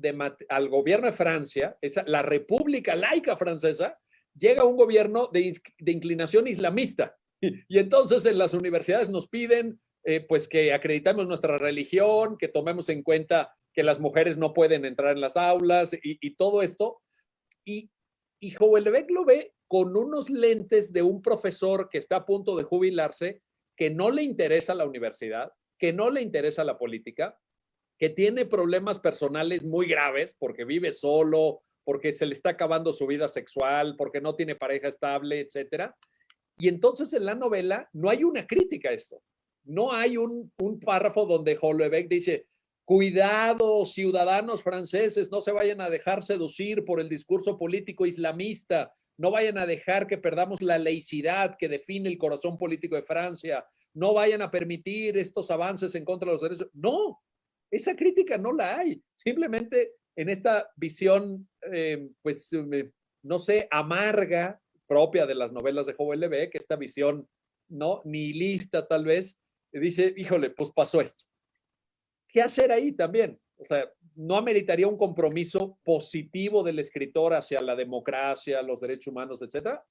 al gobierno de Francia, la República Laica Francesa, llega un gobierno de inclinación islamista. Y entonces en las universidades nos piden pues que acreditemos nuestra religión, que tomemos en cuenta que las mujeres no pueden entrar en las aulas y todo esto. Y Houellebecq lo ve con unos lentes de un profesor que está a punto de jubilarse, que no le interesa la universidad, que no le interesa la política, que tiene problemas personales muy graves porque vive solo, porque se le está acabando su vida sexual, porque no tiene pareja estable, etcétera. Y entonces en la novela no hay una crítica a esto. No hay un párrafo donde Houellebecq dice, cuidado, ciudadanos franceses, no se vayan a dejar seducir por el discurso político islamista, no vayan a dejar que perdamos la laicidad que define el corazón político de Francia, no vayan a permitir estos avances en contra de los derechos. No, esa crítica no la hay. Simplemente en esta visión, no sé, amarga, propia de las novelas de Houellebecq, esta visión, ¿no? Nihilista tal vez, dice, híjole, pues pasó esto. ¿Qué hacer ahí también? O sea, ¿no ameritaría un compromiso positivo del escritor hacia la democracia, los derechos humanos, etcétera?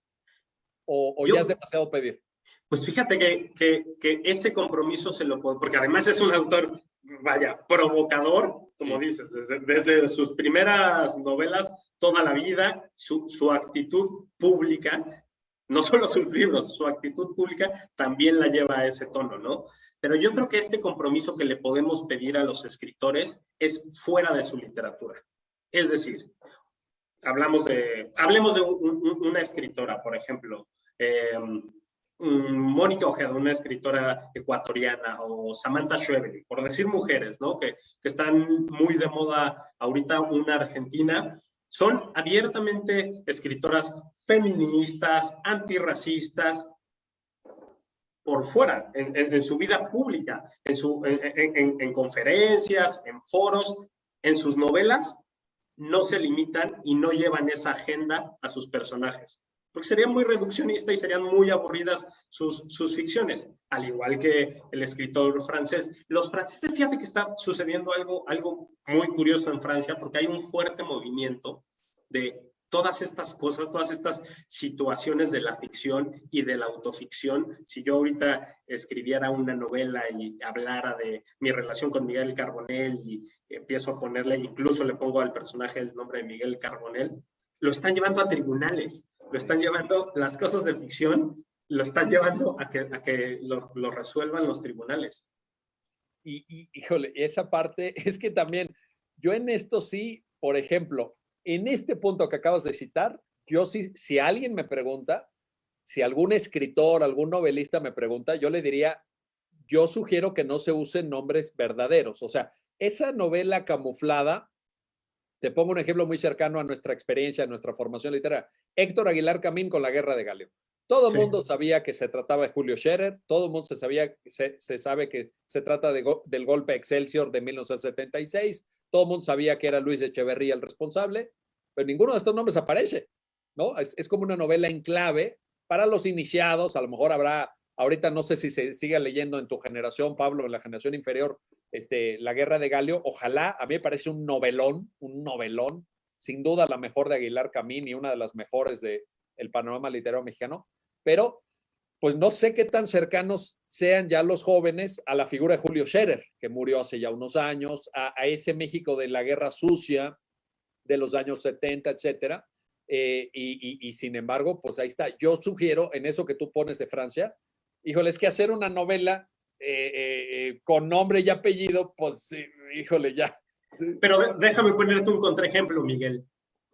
¿O ya es demasiado pedir? Pues fíjate que ese compromiso se lo puedo, porque además es un autor, vaya, provocador, como dices, desde sus primeras novelas, toda la vida, su actitud pública, no solo sus libros, su actitud pública también la lleva a ese tono, ¿no? Pero yo creo que este compromiso que le podemos pedir a los escritores es fuera de su literatura. Es decir, hablemos de una escritora, por ejemplo, Mónica Ojeda, una escritora ecuatoriana, o Samantha Schweblin, por decir mujeres, ¿no? Que están muy de moda ahorita, una argentina, son abiertamente escritoras feministas, antirracistas, por fuera, en su vida pública, en conferencias, en foros, en sus novelas, no se limitan y no llevan esa agenda a sus personajes. Porque sería muy reduccionista y serían muy aburridas sus ficciones, al igual que el escritor francés. Los franceses, fíjate que está sucediendo algo muy curioso en Francia, porque hay un fuerte movimiento de todas estas cosas, todas estas situaciones de la ficción y de la autoficción. Si yo ahorita escribiera una novela y hablara de mi relación con Miguel Carbonell y empiezo a ponerle, incluso le pongo al personaje el nombre de Miguel Carbonell, lo están llevando a tribunales, lo están llevando, las cosas de ficción, lo están llevando a que lo resuelvan los tribunales. Híjole, esa parte es que también, yo en esto sí, por ejemplo, en este punto que acabas de citar, yo sí, si alguien me pregunta, si algún escritor, algún novelista me pregunta, yo le diría, yo sugiero que no se usen nombres verdaderos. O sea, esa novela camuflada, te pongo un ejemplo muy cercano a nuestra experiencia, a nuestra formación literaria. Héctor Aguilar Camín con La Guerra de Gallo. Todo el mundo sabía que se trataba de Julio Scherer, todo el mundo se sabe que se trata del golpe Excelsior de 1976, todo el mundo sabía que era Luis Echeverría el responsable, pero ninguno de estos nombres aparece, ¿no? Es como una novela en clave para los iniciados. A lo mejor habrá, ahorita no sé si se sigue leyendo en tu generación, Pablo, en la generación inferior, La Guerra de Galio. Ojalá, a mí me parece un novelón, sin duda la mejor de Aguilar Camín y una de las mejores del panorama literario mexicano, pero pues no sé qué tan cercanos sean ya los jóvenes a la figura de Julio Scherer, que murió hace ya unos años, a ese México de la guerra sucia de los años 70, etcétera. Y sin embargo, pues ahí está. Yo sugiero, en eso que tú pones de Francia, híjole, es que hacer una novela con nombre y apellido, pues, híjole, ya. Pero déjame ponerte un contraejemplo, Miguel.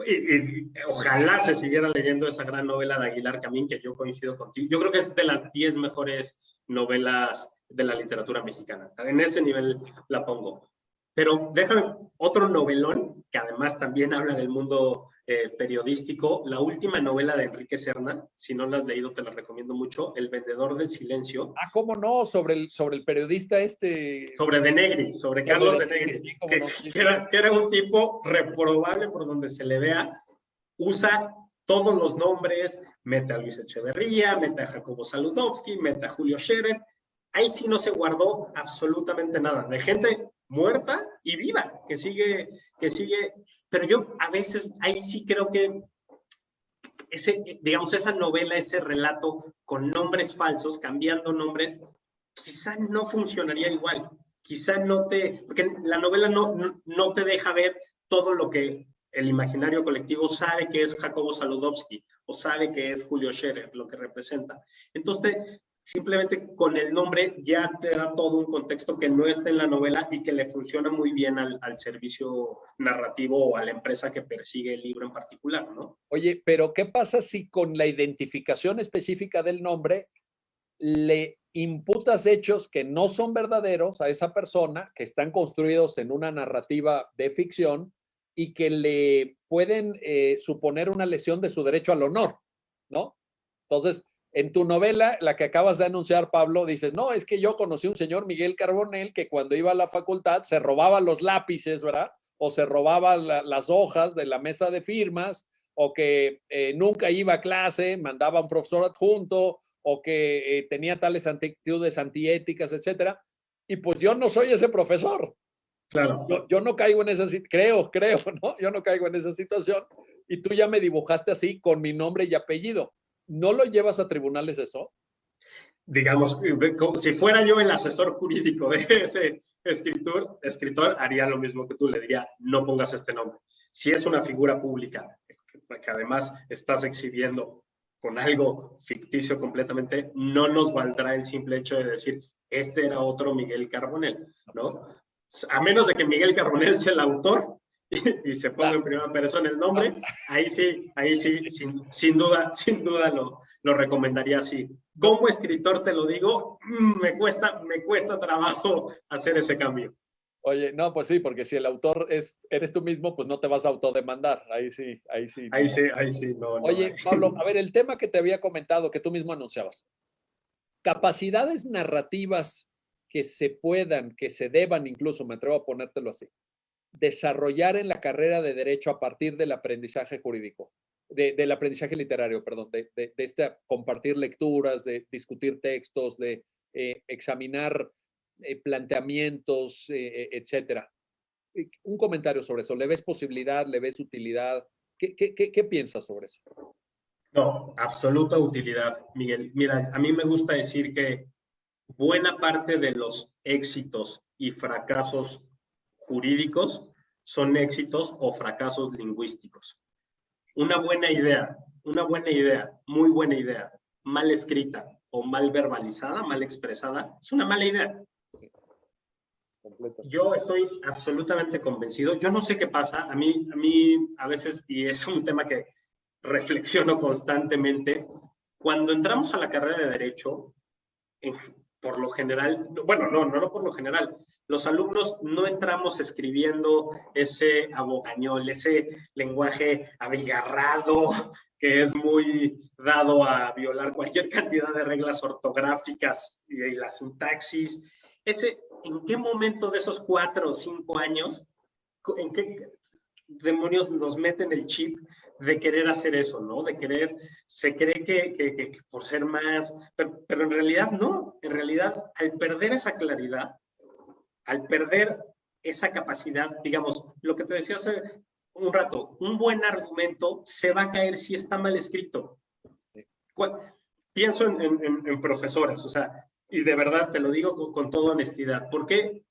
Y ojalá se siguiera leyendo esa gran novela de Aguilar Camín, que yo coincido contigo. Yo creo que es de las 10 mejores novelas de la literatura mexicana. En ese nivel la pongo. Pero déjame otro novelón, que además también habla del mundo periodístico. La última novela de Enrique Serna, si no la has leído, te la recomiendo mucho, El vendedor del silencio. Ah, ¿cómo no? Sobre el periodista Sobre De Negri, sobre Carlos De Negri, sí, que era un tipo reprobable por donde se le vea. Usa todos los nombres, mete a Luis Echeverría, mete a Jacobo Saludowski, mete a Julio Scherer. Ahí sí no se guardó absolutamente nada. De gente muerta y viva, que sigue, pero yo a veces ahí sí creo que esa novela, ese relato con nombres falsos, cambiando nombres, quizá no funcionaría igual, quizá porque la novela no te deja ver todo lo que el imaginario colectivo sabe que es Jacobo Saludowski o sabe que es Julio Scherer, lo que representa. Entonces, simplemente con el nombre ya te da todo un contexto que no está en la novela y que le funciona muy bien al servicio narrativo o a la empresa que persigue el libro en particular, ¿no? Oye, pero ¿qué pasa si con la identificación específica del nombre le imputas hechos que no son verdaderos a esa persona, que están construidos en una narrativa de ficción y que le pueden suponer una lesión de su derecho al honor, ¿no? Entonces, en tu novela, la que acabas de anunciar, Pablo, dices, no, es que yo conocí un señor, Miguel Carbonell, que cuando iba a la facultad se robaba los lápices, ¿verdad? O se robaba las hojas de la mesa de firmas, o que nunca iba a clase, mandaba a un profesor adjunto, o que tenía tales actitudes antiéticas, etcétera. Y pues yo no soy ese profesor. Claro. Yo no caigo en esa situación, creo, ¿no? Yo no caigo en esa situación. Y tú ya me dibujaste así con mi nombre y apellido. ¿No lo llevas a tribunales eso? Digamos, si fuera yo el asesor jurídico de ese escritor, haría lo mismo que tú, le diría, no pongas este nombre. Si es una figura pública, que además estás exhibiendo con algo ficticio completamente, no nos valdrá el simple hecho de decir, este era otro Miguel Carbonell, ¿no? A menos de que Miguel Carbonell sea el autor y se ponga en primera persona el nombre, ahí sí, sin duda lo recomendaría así. Como escritor te lo digo, me cuesta trabajo hacer ese cambio. Oye, no, pues sí, porque si el autor eres tú mismo, pues no te vas a autodemandar. Ahí sí. Ahí sí, no. Oye, Pablo, a ver, el tema que te había comentado, que tú mismo anunciabas. capacidades narrativas que se puedan, que se deban incluso, me atrevo a ponértelo así, desarrollar en la carrera de Derecho a partir del aprendizaje jurídico, del aprendizaje literario, perdón, de compartir lecturas, de discutir textos, de examinar planteamientos, etcétera. Un comentario sobre eso. ¿Le ves posibilidad? ¿Le ves utilidad? ¿Qué piensas sobre eso? No, absoluta utilidad, Miguel. Mira, a mí me gusta decir que buena parte de los éxitos y fracasos jurídicos son éxitos o fracasos lingüísticos. Una buena idea, muy buena idea, mal escrita o mal verbalizada, mal expresada, es una mala idea. Sí. Yo estoy absolutamente convencido. Yo no sé qué pasa. A mí a veces, y es un tema que reflexiono constantemente, cuando entramos a la carrera de Derecho, por lo general, bueno, no por lo general, los alumnos no entramos escribiendo ese abogañol, ese lenguaje abigarrado que es muy dado a violar cualquier cantidad de reglas ortográficas y la sintaxis. ¿En qué momento de esos 4 o 5 años, en qué demonios nos meten el chip de querer hacer eso, ¿no? De querer, se cree que por ser más, pero en realidad no. En realidad, al perder esa claridad, al perder esa capacidad, digamos, lo que te decía hace un rato, un buen argumento se va a caer si está mal escrito. Pienso en profesores, o sea, y de verdad te lo digo con toda honestidad. ¿Por qué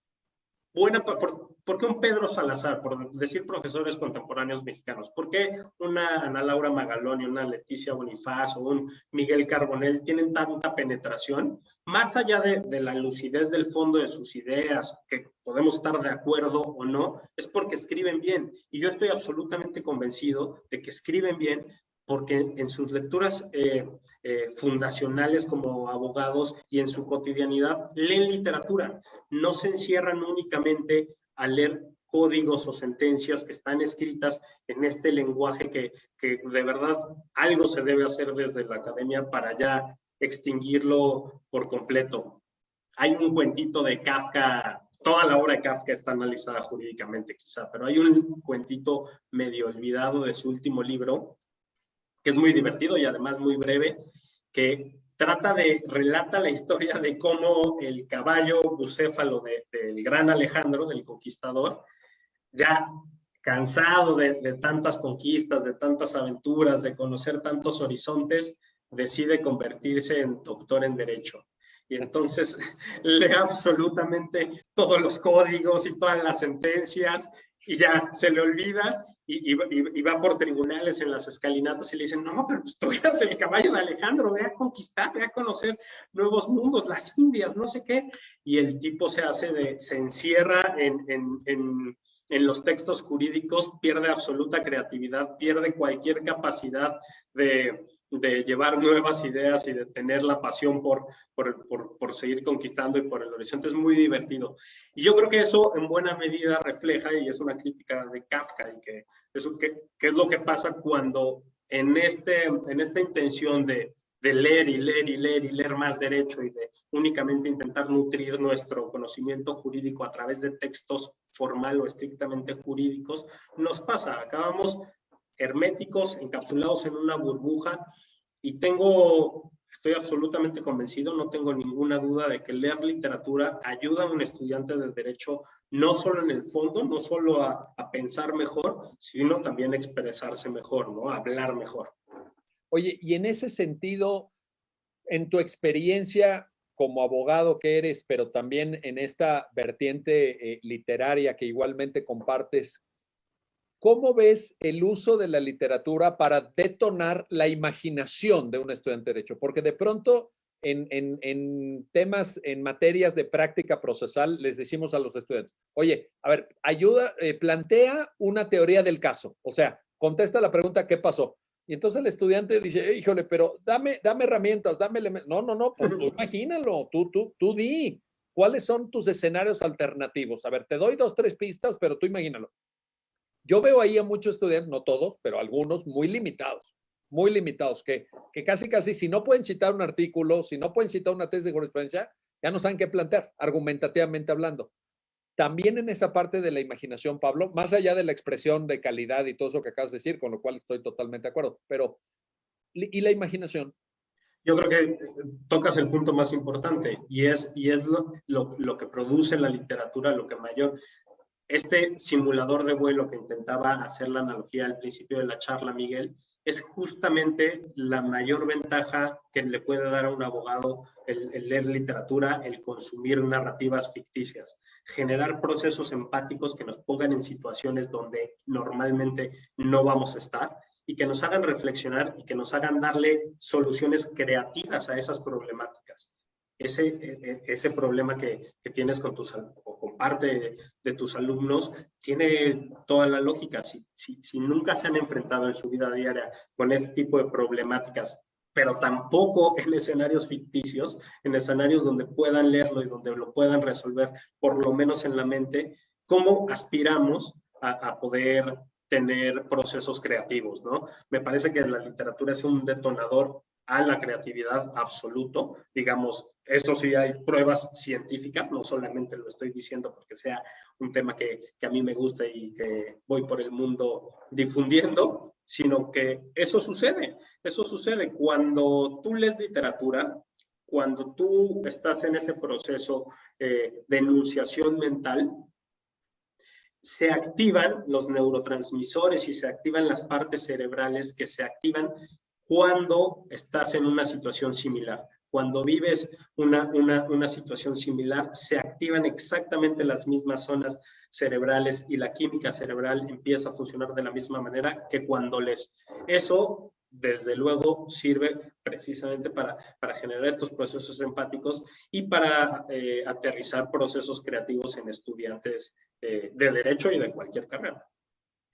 un Pedro Salazar, por decir profesores contemporáneos mexicanos? ¿Por qué una Ana Laura Magaloni, una Leticia Bonifaz o un Miguel Carbonell tienen tanta penetración? Más allá de la lucidez del fondo de sus ideas, que podemos estar de acuerdo o no, es porque escriben bien. Y yo estoy absolutamente convencido de que escriben bien porque en sus lecturas fundacionales como abogados y en su cotidianidad leen literatura, no se encierran únicamente a leer códigos o sentencias que están escritas en este lenguaje que de verdad algo se debe hacer desde la academia para ya extinguirlo por completo. Hay un cuentito de Kafka, toda la obra de Kafka está analizada jurídicamente quizá, pero hay un cuentito medio olvidado de su último libro, que es muy divertido y además muy breve, que relata la historia de cómo el caballo bucéfalo del gran Alejandro, del conquistador, ya cansado de tantas conquistas, de tantas aventuras, de conocer tantos horizontes, decide convertirse en doctor en Derecho. Y entonces lee absolutamente todos los códigos y todas las sentencias y ya se le olvida y va por tribunales en las escalinatas y le dicen, no, pero pues tú eres el caballo de Alejandro, ve a conquistar, ve a conocer nuevos mundos, las Indias, no sé qué. Y el tipo se encierra en los textos jurídicos, pierde absoluta creatividad, pierde cualquier capacidad de llevar nuevas ideas y de tener la pasión por seguir conquistando y por el horizonte. Es muy divertido. Y yo creo que eso en buena medida refleja, y es una crítica de Kafka, y que es lo que pasa cuando en esta intención de leer y leer y leer y leer más derecho y de únicamente intentar nutrir nuestro conocimiento jurídico a través de textos formal o estrictamente jurídicos, nos pasa, acabamos herméticos, encapsulados en una burbuja, y estoy absolutamente convencido, no tengo ninguna duda de que leer literatura ayuda a un estudiante de Derecho no solo en el fondo, no solo a pensar mejor, sino también a expresarse mejor, ¿no? A hablar mejor. Oye, y en ese sentido, en tu experiencia como abogado que eres, pero también en esta vertiente literaria que igualmente compartes, ¿cómo ves el uso de la literatura para detonar la imaginación de un estudiante de Derecho? Porque de pronto en temas, en materias de práctica procesal, les decimos a los estudiantes, oye, a ver, plantea una teoría del caso, o sea, contesta la pregunta, ¿qué pasó? Y entonces el estudiante dice, híjole, pero dame herramientas, no, pues tú imagínalo, tú di, ¿cuáles son tus escenarios alternativos? A ver, te doy 2, 3 pistas, pero tú imagínalo. Yo veo ahí a muchos estudiantes, no todos, pero algunos muy limitados. muy limitados, que casi si no pueden citar un artículo, si no pueden citar una tesis de jurisprudencia, ya no saben qué plantear, argumentativamente hablando. También en esa parte de la imaginación, Pablo, más allá de la expresión de calidad y todo eso que acabas de decir, con lo cual estoy totalmente de acuerdo, pero ¿y la imaginación? Yo creo que tocas el punto más importante y es lo que produce la literatura, lo que mayor. Este simulador de vuelo que intentaba hacer la analogía al principio de la charla, Miguel, es justamente la mayor ventaja que le puede dar a un abogado el leer literatura, el consumir narrativas ficticias, generar procesos empáticos que nos pongan en situaciones donde normalmente no vamos a estar y que nos hagan reflexionar y que nos hagan darle soluciones creativas a esas problemáticas. Ese problema que tienes con o con parte de tus alumnos tiene toda la lógica. Si nunca se han enfrentado en su vida diaria con este tipo de problemáticas, pero tampoco en escenarios ficticios, en escenarios donde puedan leerlo y donde lo puedan resolver, por lo menos en la mente, ¿cómo aspiramos a poder tener procesos creativos, ¿no? Me parece que la literatura es un detonador a la creatividad absoluto. Digamos, eso sí hay pruebas científicas, no solamente lo estoy diciendo porque sea un tema que a mí me gusta y que voy por el mundo difundiendo, sino que eso sucede cuando tú lees literatura, cuando tú estás en ese proceso de enunciación mental, se activan los neurotransmisores y se activan las partes cerebrales que se activan cuando estás en una situación similar. Cuando vives una situación similar, se activan exactamente las mismas zonas cerebrales y la química cerebral empieza a funcionar de la misma manera que cuando lees. Eso, desde luego, sirve precisamente para generar estos procesos empáticos y para aterrizar procesos creativos en estudiantes de derecho y de cualquier carrera.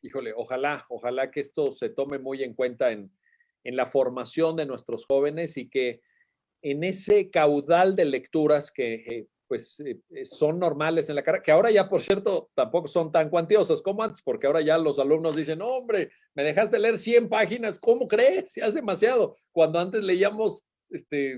Híjole, ojalá que esto se tome muy en cuenta en la formación de nuestros jóvenes y que en ese caudal de lecturas que son normales en la carrera, que ahora ya, por cierto, tampoco son tan cuantiosas como antes, porque ahora ya los alumnos dicen, no, hombre, me dejaste leer 100 páginas, ¿cómo crees? Ya es demasiado. Cuando antes leíamos,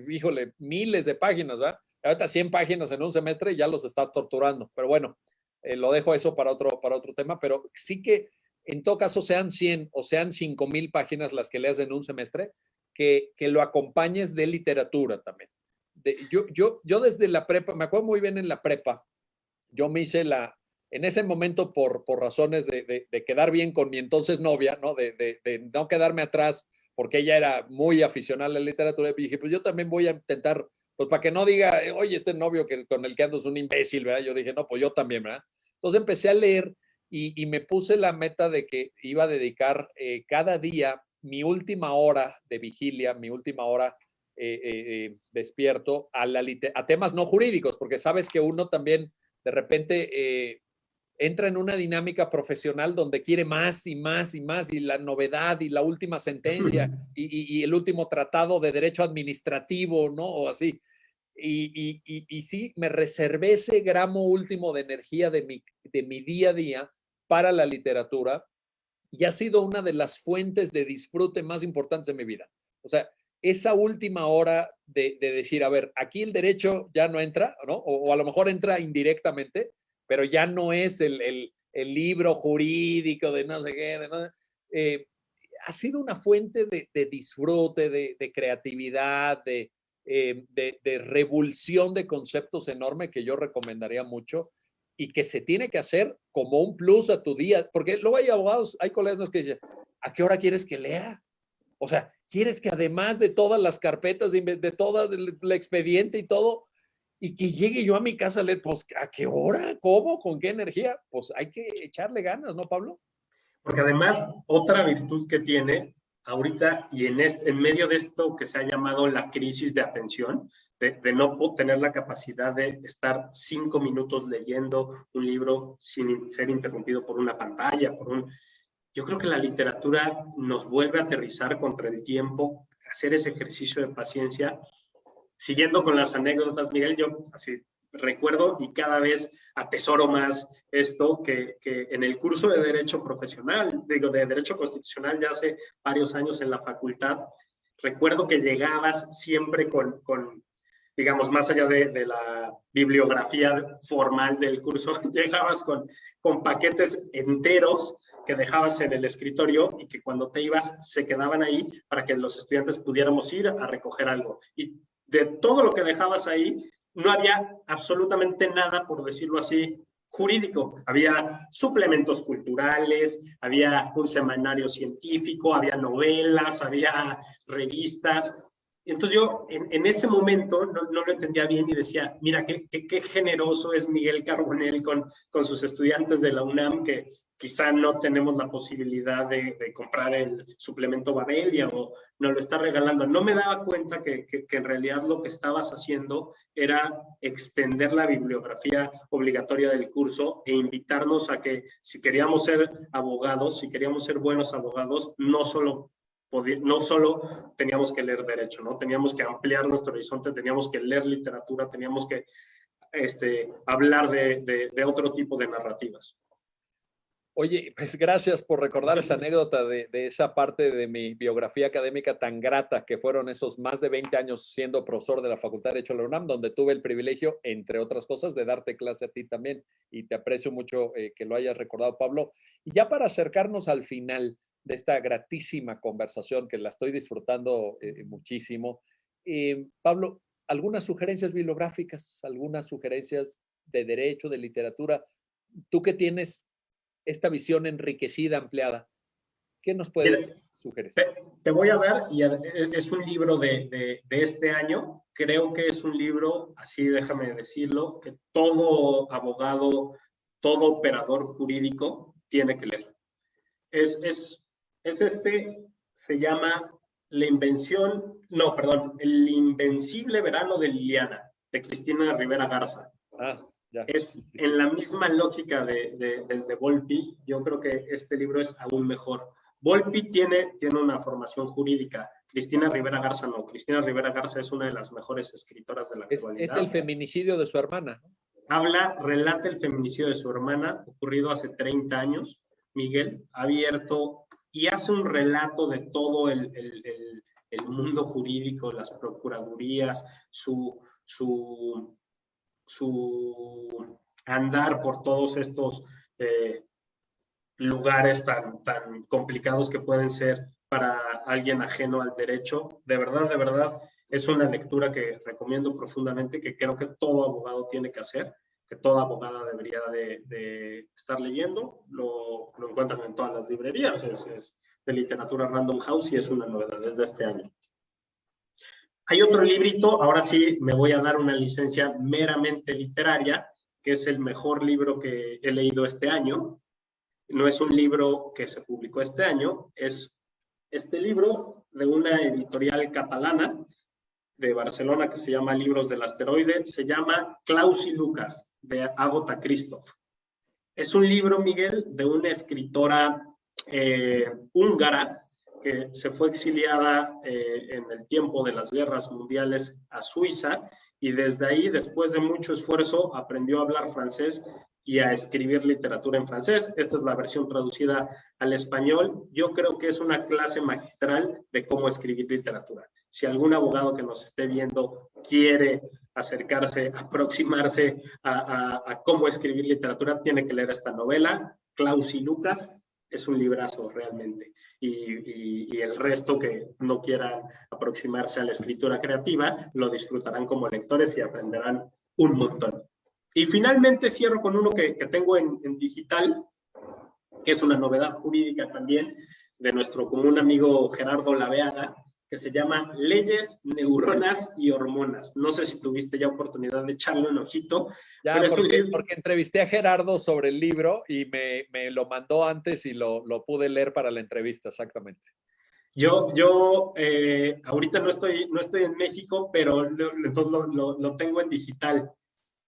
híjole, miles de páginas, ¿verdad? Ahorita 100 páginas en un semestre ya los está torturando, pero bueno, lo dejo eso para otro tema, pero sí que en todo caso sean 100 o sean 5,000 páginas las que leas en un semestre, que lo acompañes de literatura también. Yo desde la prepa, me acuerdo muy bien en la prepa, yo me hice en ese momento por razones de quedar bien con mi entonces novia, ¿no? De no quedarme atrás, porque ella era muy aficionada a la literatura, y dije, pues yo también voy a intentar, pues para que no diga, oye, este novio con el que ando es un imbécil, ¿verdad? Yo dije, no, pues yo también, ¿verdad? Entonces empecé a leer y me puse la meta de que iba a dedicar cada día mi última hora de vigilia, mi última hora despierto a temas no jurídicos, porque sabes que uno también de repente entra en una dinámica profesional donde quiere más y más y más, y la novedad y la última sentencia y el último tratado de derecho administrativo, ¿no? O así. Y sí, me reservé ese gramo último de energía de mi día a día para la literatura, y ha sido una de las fuentes de disfrute más importantes de mi vida. O sea, esa última hora de decir, a ver, aquí el derecho ya no entra, ¿no? O a lo mejor entra indirectamente, pero ya no es el libro jurídico de no sé qué, ha sido una fuente de disfrute, de creatividad, de revulsión de conceptos enorme que yo recomendaría mucho y que se tiene que hacer como un plus a tu día, porque luego hay abogados, hay colegas que dicen, ¿a qué hora quieres que lea? O sea, ¿quieres que además de todas las carpetas, de todo el expediente y todo, y que llegue yo a mi casa a leer? Pues, ¿a qué hora? ¿Cómo? ¿Con qué energía? Pues hay que echarle ganas, ¿no, Pablo? Porque además, otra virtud que tiene ahorita y en medio de esto que se ha llamado la crisis de atención, de no tener la capacidad de estar 5 minutos leyendo un libro sin ser interrumpido por una pantalla, yo creo que la literatura nos vuelve a aterrizar contra el tiempo, hacer ese ejercicio de paciencia. Siguiendo con las anécdotas, Miguel, yo así recuerdo y cada vez atesoro más esto que en el curso de Derecho Profesional, digo, de Derecho Constitucional ya hace varios años en la facultad, recuerdo que llegabas siempre con digamos, más allá de la bibliografía formal del curso, llegabas con paquetes enteros que dejabas en el escritorio y que cuando te ibas se quedaban ahí para que los estudiantes pudiéramos ir a recoger algo. Y de todo lo que dejabas ahí, no había absolutamente nada, por decirlo así, jurídico. Había suplementos culturales, había un semanario científico, había novelas, había revistas. Entonces yo en ese momento no lo entendía bien y decía, mira, qué generoso es Miguel Carbonell con sus estudiantes de la UNAM, que quizá no tenemos la posibilidad de comprar el suplemento Babelia o nos lo está regalando. No me daba cuenta que en realidad lo que estabas haciendo era extender la bibliografía obligatoria del curso e invitarnos a que si queríamos ser abogados, si queríamos ser buenos abogados, no solo teníamos que leer derecho, ¿no? Teníamos que ampliar nuestro horizonte, teníamos que leer literatura, teníamos que hablar de otro tipo de narrativas. Oye, pues gracias por recordar esa anécdota de esa parte de mi biografía académica tan grata que fueron esos más de 20 años siendo profesor de la Facultad de Derecho de la UNAM, donde tuve el privilegio, entre otras cosas, de darte clase a ti también. Y te aprecio mucho que lo hayas recordado, Pablo. Y ya para acercarnos al final de esta gratísima conversación, que la estoy disfrutando muchísimo, Pablo, algunas sugerencias bibliográficas, algunas sugerencias de derecho, de literatura. Tú que tienes esta visión enriquecida, ampliada, ¿qué nos puedes sugerir? Te voy a dar, y es un libro de este año. Creo que es un libro, así déjame decirlo, que todo abogado, todo operador jurídico tiene que leer. Se llama El Invencible Verano de Liliana, de Cristina Rivera Garza. Ya. Es en la misma lógica de Volpi. Yo creo que este libro es aún mejor. Volpi tiene una formación jurídica. Cristina Rivera Garza no. Cristina Rivera Garza es una de las mejores escritoras de la actualidad. Es el feminicidio de su hermana. Relata el feminicidio de su hermana, ocurrido hace 30 años. Miguel ha abierto y hace un relato de todo el mundo jurídico, las procuradurías, su andar por todos estos lugares tan complicados que pueden ser para alguien ajeno al derecho. De verdad, es una lectura que recomiendo profundamente, que creo que todo abogado tiene que hacer, que toda abogada debería de estar leyendo. Lo encuentran en todas las librerías, es de literatura Random House y es una novedad desde este año. Hay otro librito, ahora sí me voy a dar una licencia meramente literaria, que es el mejor libro que he leído este año. No es un libro que se publicó este año, es este libro de una editorial catalana de Barcelona que se llama Libros del Asteroide, se llama Claus y Lucas, de Agota Christoph. Es un libro, Miguel, de una escritora húngara que se fue exiliada en el tiempo de las guerras mundiales a Suiza y desde ahí, después de mucho esfuerzo, aprendió a hablar francés y a escribir literatura en francés. Esta es la versión traducida al español. Yo creo que es una clase magistral de cómo escribir literatura. Si algún abogado que nos esté viendo quiere acercarse, aproximarse a cómo escribir literatura, tiene que leer esta novela, Claus y Lucas. Es un librazo realmente. Y el resto que no quieran aproximarse a la escritura creativa, lo disfrutarán como lectores y aprenderán un montón. Y finalmente cierro con uno que tengo en digital, que es una novedad jurídica también, de nuestro común amigo Gerardo Laveaga, que se llama Leyes, Neuronas y Hormonas. No sé si tuviste ya oportunidad de echarle un ojito. Ya, porque entrevisté a Gerardo sobre el libro y me lo mandó antes y lo pude leer para la entrevista, exactamente. Yo ahorita no estoy en México, pero entonces lo tengo en digital.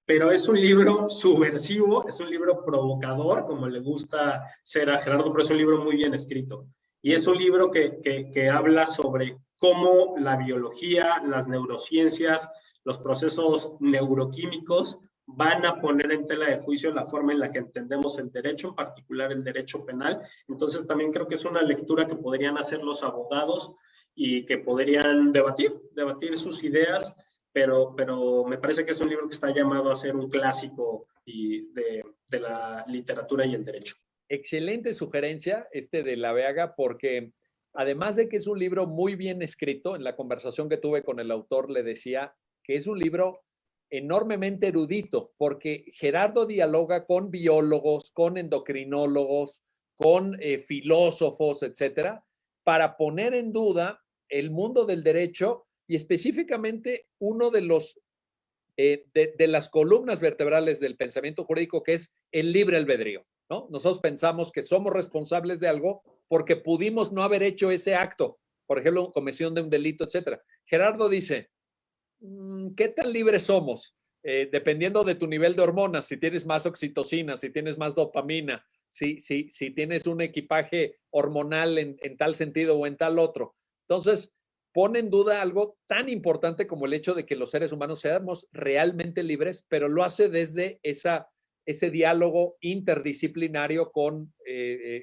Pero es un libro subversivo, es un libro provocador, como le gusta ser a Gerardo, pero es un libro muy bien escrito. Y es un libro que habla sobre cómo la biología, las neurociencias, los procesos neuroquímicos van a poner en tela de juicio la forma en la que entendemos el derecho, en particular el derecho penal. Entonces también creo que es una lectura que podrían hacer los abogados y que podrían debatir sus ideas, pero me parece que es un libro que está llamado a ser un clásico de la literatura y el derecho. Excelente sugerencia de La Veaga, porque además de que es un libro muy bien escrito, en la conversación que tuve con el autor le decía que es un libro enormemente erudito, porque Gerardo dialoga con biólogos, con endocrinólogos, con filósofos, etcétera, para poner en duda el mundo del derecho y específicamente uno de los de las columnas vertebrales del pensamiento jurídico, que es el libre albedrío, ¿no? Nosotros pensamos que somos responsables de algo porque pudimos no haber hecho ese acto, por ejemplo, comisión de un delito, etcétera. Gerardo dice, ¿qué tan libres somos? Dependiendo de tu nivel de hormonas, si tienes más oxitocina, si tienes más dopamina, si tienes un equipaje hormonal en tal sentido o en tal otro. Entonces, pone en duda algo tan importante como el hecho de que los seres humanos seamos realmente libres, pero lo hace desde ese diálogo interdisciplinario con,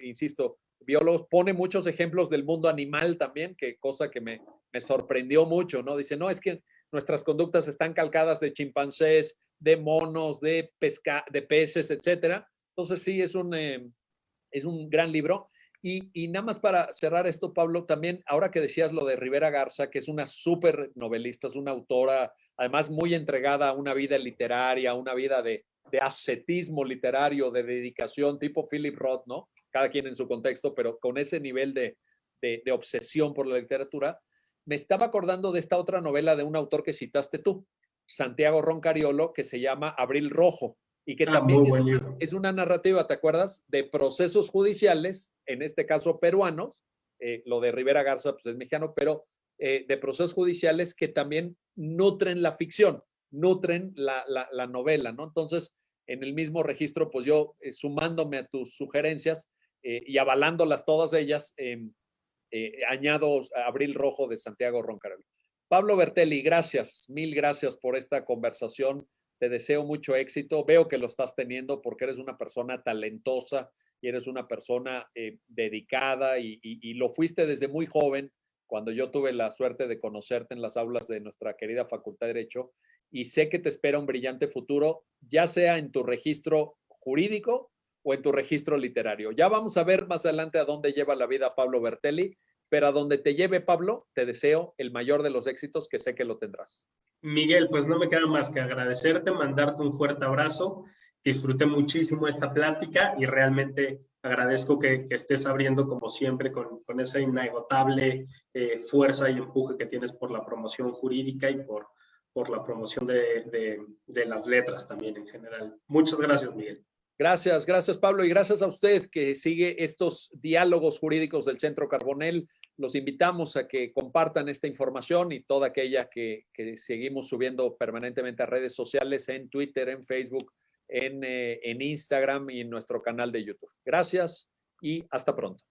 insisto, biólogos. Pone muchos ejemplos del mundo animal también, que cosa que me sorprendió mucho, ¿no? Dice, no, es que nuestras conductas están calcadas de chimpancés, de monos, de peces, etcétera. Entonces sí, es un gran libro. Y nada más para cerrar esto, Pablo, también ahora que decías lo de Rivera Garza, que es una súper novelista, es una autora, además muy entregada a una vida literaria, a una vida de ascetismo literario, de dedicación, tipo Philip Roth, ¿no? Cada quien en su contexto, pero con ese nivel de obsesión por la literatura. Me estaba acordando de esta otra novela de un autor que citaste tú, Santiago Roncariolo, que se llama Abril Rojo, y que también es una narrativa, ¿te acuerdas? De procesos judiciales, en este caso peruanos, lo de Rivera Garza pues es mexicano, pero de procesos judiciales que también nutren la ficción, nutren la novela, ¿no? Entonces, en el mismo registro, pues yo sumándome a tus sugerencias y avalándolas todas ellas, añado Abril Rojo de Santiago Roncarelli. Pablo Bertelli, gracias, mil gracias por esta conversación. Te deseo mucho éxito. Veo que lo estás teniendo porque eres una persona talentosa y eres una persona dedicada y lo fuiste desde muy joven, cuando yo tuve la suerte de conocerte en las aulas de nuestra querida Facultad de Derecho, y sé que te espera un brillante futuro, ya sea en tu registro jurídico o en tu registro literario. Ya vamos a ver más adelante a dónde lleva la vida Pablo Bertelli, pero a donde te lleve, Pablo, te deseo el mayor de los éxitos, que sé que lo tendrás. Miguel, pues no me queda más que agradecerte, mandarte un fuerte abrazo. Disfruté muchísimo esta plática y realmente agradezco que estés abriendo como siempre con esa inagotable fuerza y empuje que tienes por la promoción jurídica y por la promoción de las letras también en general. Muchas gracias, Miguel. Gracias, gracias Pablo, y gracias a usted que sigue estos diálogos jurídicos del Centro Carbonell. Los invitamos a que compartan esta información y toda aquella que seguimos subiendo permanentemente a redes sociales, en Twitter, en Facebook, en Instagram y en nuestro canal de YouTube. Gracias y hasta pronto.